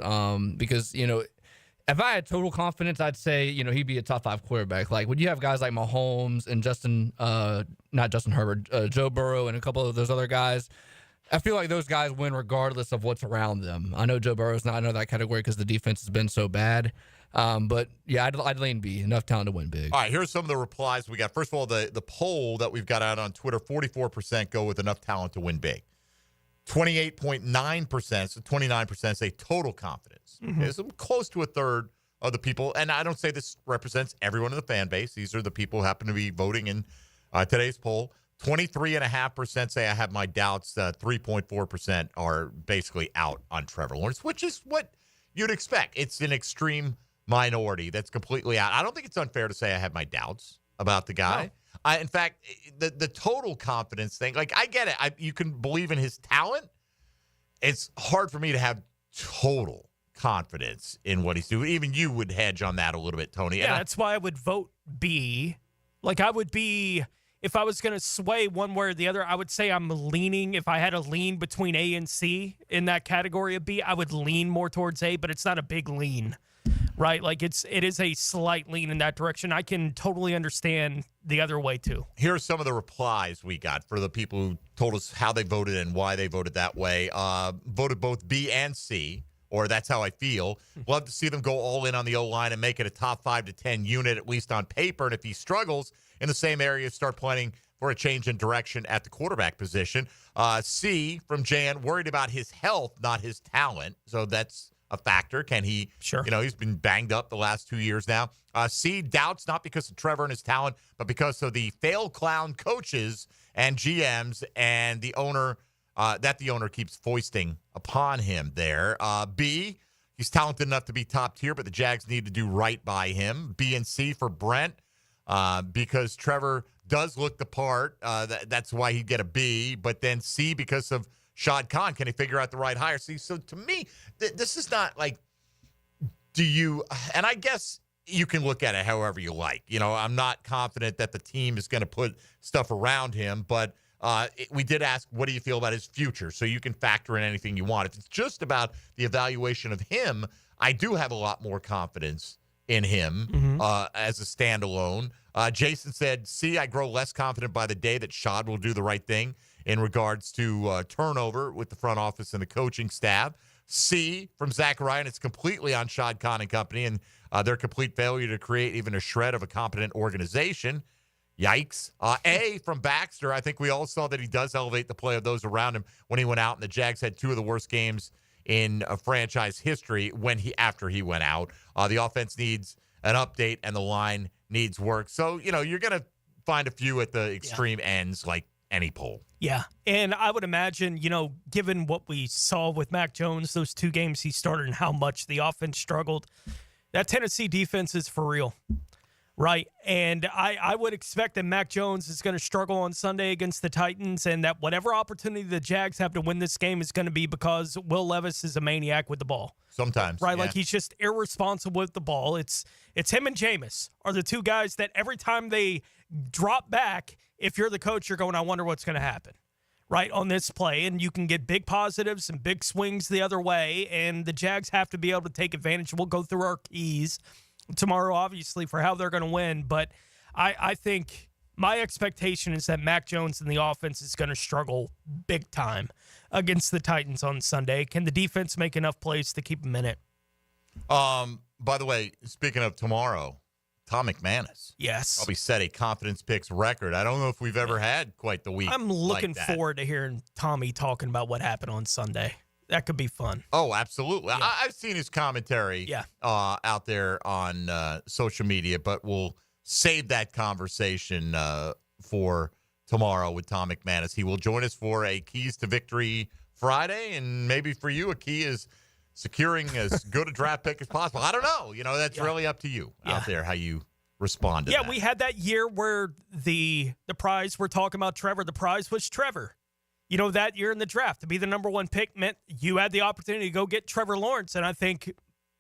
Because, if I had total confidence, I'd say, he'd be a top 5 quarterback. Like, when you have guys like Mahomes and not Justin Herbert, Joe Burrow and a couple of those other guys, I feel like those guys win regardless of what's around them. I know Joe Burrow's not in that category because the defense has been so bad. But, yeah, I'd lean B. Enough talent to win big. All right, here's some of the replies we got. First of all, the poll that we've got out on Twitter, 44% go with enough talent to win big. 28.9%, so 29% say total confidence. Okay, so close to a third of the people, and I don't say this represents everyone in the fan base. These are the people who happen to be voting in today's poll. 23.5% say I have my doubts. 3.4% are basically out on Trevor Lawrence, which is what you'd expect. It's an extreme minority that's completely out. I don't think it's unfair to say I have my doubts about the guy. No. In fact, the total confidence thing, like, I get it. You can believe in his talent. It's hard for me to have total confidence in what he's doing. Even you would hedge on that a little bit, Tony. Yeah, that's why I would vote B. Like, I would be, if I was going to sway one way or the other, I would say I'm leaning. If I had a lean between A and C in that category of B, I would lean more towards A, but it's not a big lean. Right? Like, it is a slight lean in that direction. I can totally understand the other way, too. Here are some of the replies we got for the people who told us how they voted and why they voted that way. Voted both B and C, or that's how I feel. Love to see them go all in on the O-line and make it a top 5 to 10 unit, at least on paper. And if he struggles in the same area, start planning for a change in direction at the quarterback position. C, from Jan, worried about his health, not his talent. So that's a factor. Can he, he's been banged up the last 2 years now. C, doubts not because of Trevor and his talent, but because of the failed clown coaches and GMs and the owner that the owner keeps foisting upon him there. B, he's talented enough to be top tier, but the Jags need to do right by him. B and C for Brent, because Trevor does look the part. That's why he'd get a B. But then C, because of Shad Khan, can he figure out the right hire? See, so to me, this is not like, and I guess you can look at it however you like. I'm not confident that the team is going to put stuff around him, but we did ask, what do you feel about his future? So you can factor in anything you want. If it's just about the evaluation of him, I do have a lot more confidence in him as a standalone. Jason said, C, I grow less confident by the day that Shad will do the right thing in regards to turnover with the front office and the coaching staff. C, from Zach Ryan, it's completely on Shad Khan and company and their complete failure to create even a shred of a competent organization. Yikes. A, from Baxter, I think we all saw that he does elevate the play of those around him when he went out, and the Jags had two of the worst games in franchise history after he went out. The offense needs an update, and the line needs work. So, you're going to find a few at the extreme ends, like any poll. Yeah, and I would imagine, given what we saw with Mac Jones, those 2 games he started and how much the offense struggled, that Tennessee defense is for real, right? And I would expect that Mac Jones is going to struggle on Sunday against the Titans, and that whatever opportunity the Jags have to win this game is going to be because Will Levis is a maniac with the ball. Sometimes. Right, yeah. like he's just irresponsible with the ball. It's him and Jameis are the two guys that every time they drop back, if you're the coach, you're going, I wonder what's going to happen, right, on this play. And you can get big positives and big swings the other way, and the Jags have to be able to take advantage. We'll go through our keys tomorrow, obviously, for how they're going to win. But I think my expectation is that Mac Jones and the offense is going to struggle big time against the Titans on Sunday. Can the defense make enough plays to keep them in it? By the way, speaking of tomorrow, Tom McManus. Yes. Probably set a confidence picks record. I don't know if we've ever had quite the week. I'm looking like forward to hearing Tommy talking about what happened on Sunday. That could be fun. Oh, absolutely. Yeah. I've seen his commentary out there on social media, but we'll save that conversation for tomorrow with Tom McManus. He will join us for a Keys to Victory Friday, and maybe for you, a key is securing as good a draft pick as possible. I don't know. That's really up to you out there, how you respond to that. Yeah, we had that year where the prize, we're talking about Trevor, the prize was Trevor. That year in the draft, to be the number 1 pick meant you had the opportunity to go get Trevor Lawrence, and I think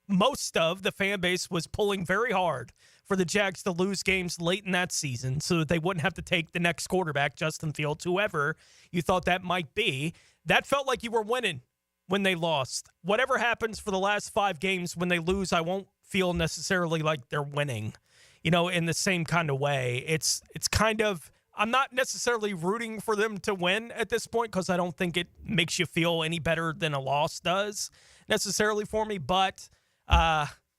most of the fan base was pulling very hard for the Jags to lose games late in that season so that they wouldn't have to take the next quarterback, Justin Fields, whoever you thought that might be. That felt like you were winning when they lost. Whatever happens for the last 5 games, when they lose, I won't feel necessarily like they're winning, in the same kind of way. It's kind of, I'm not necessarily rooting for them to win at this point because I don't think it makes you feel any better than a loss does necessarily for me, but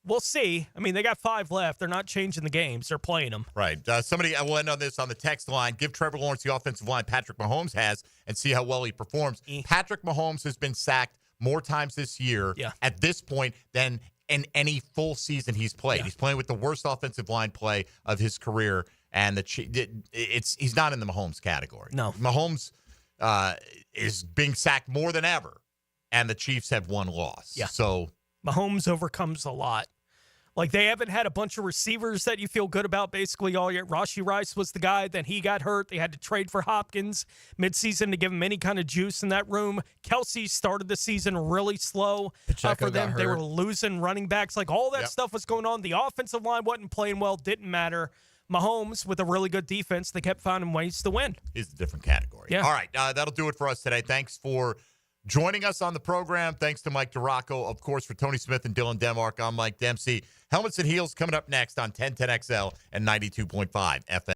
we'll see. I mean, they got 5 left. They're not changing the games. They're playing them. Right. I will end on this on the text line. Give Trevor Lawrence the offensive line Patrick Mahomes has and see how well he performs. Patrick Mahomes has been sacked more times this year at this point than in any full season he's played. He's playing with the worst offensive line play of his career, and he's not in the Mahomes category. No. Mahomes is being sacked more than ever, and the Chiefs have 1 loss. Yeah. So Mahomes overcomes a lot. Like, they haven't had a bunch of receivers that you feel good about basically all year. Rashee Rice was the guy. Then he got hurt. They had to trade for Hopkins midseason to give him any kind of juice in that room. Kelsey started the season really slow for them. They were losing running backs. Like, all that stuff was going on. The offensive line wasn't playing well. Didn't matter. Mahomes, with a really good defense, they kept finding ways to win. He's a different category. Yeah. All right. That'll do it for us today. Thanks for joining us on the program. Thanks to Mike DeRocco. Of course, for Tony Smith and Dylan Denmark, I'm Mike Dempsey. Helmets and Heels coming up next on 1010XL and 92.5 FM.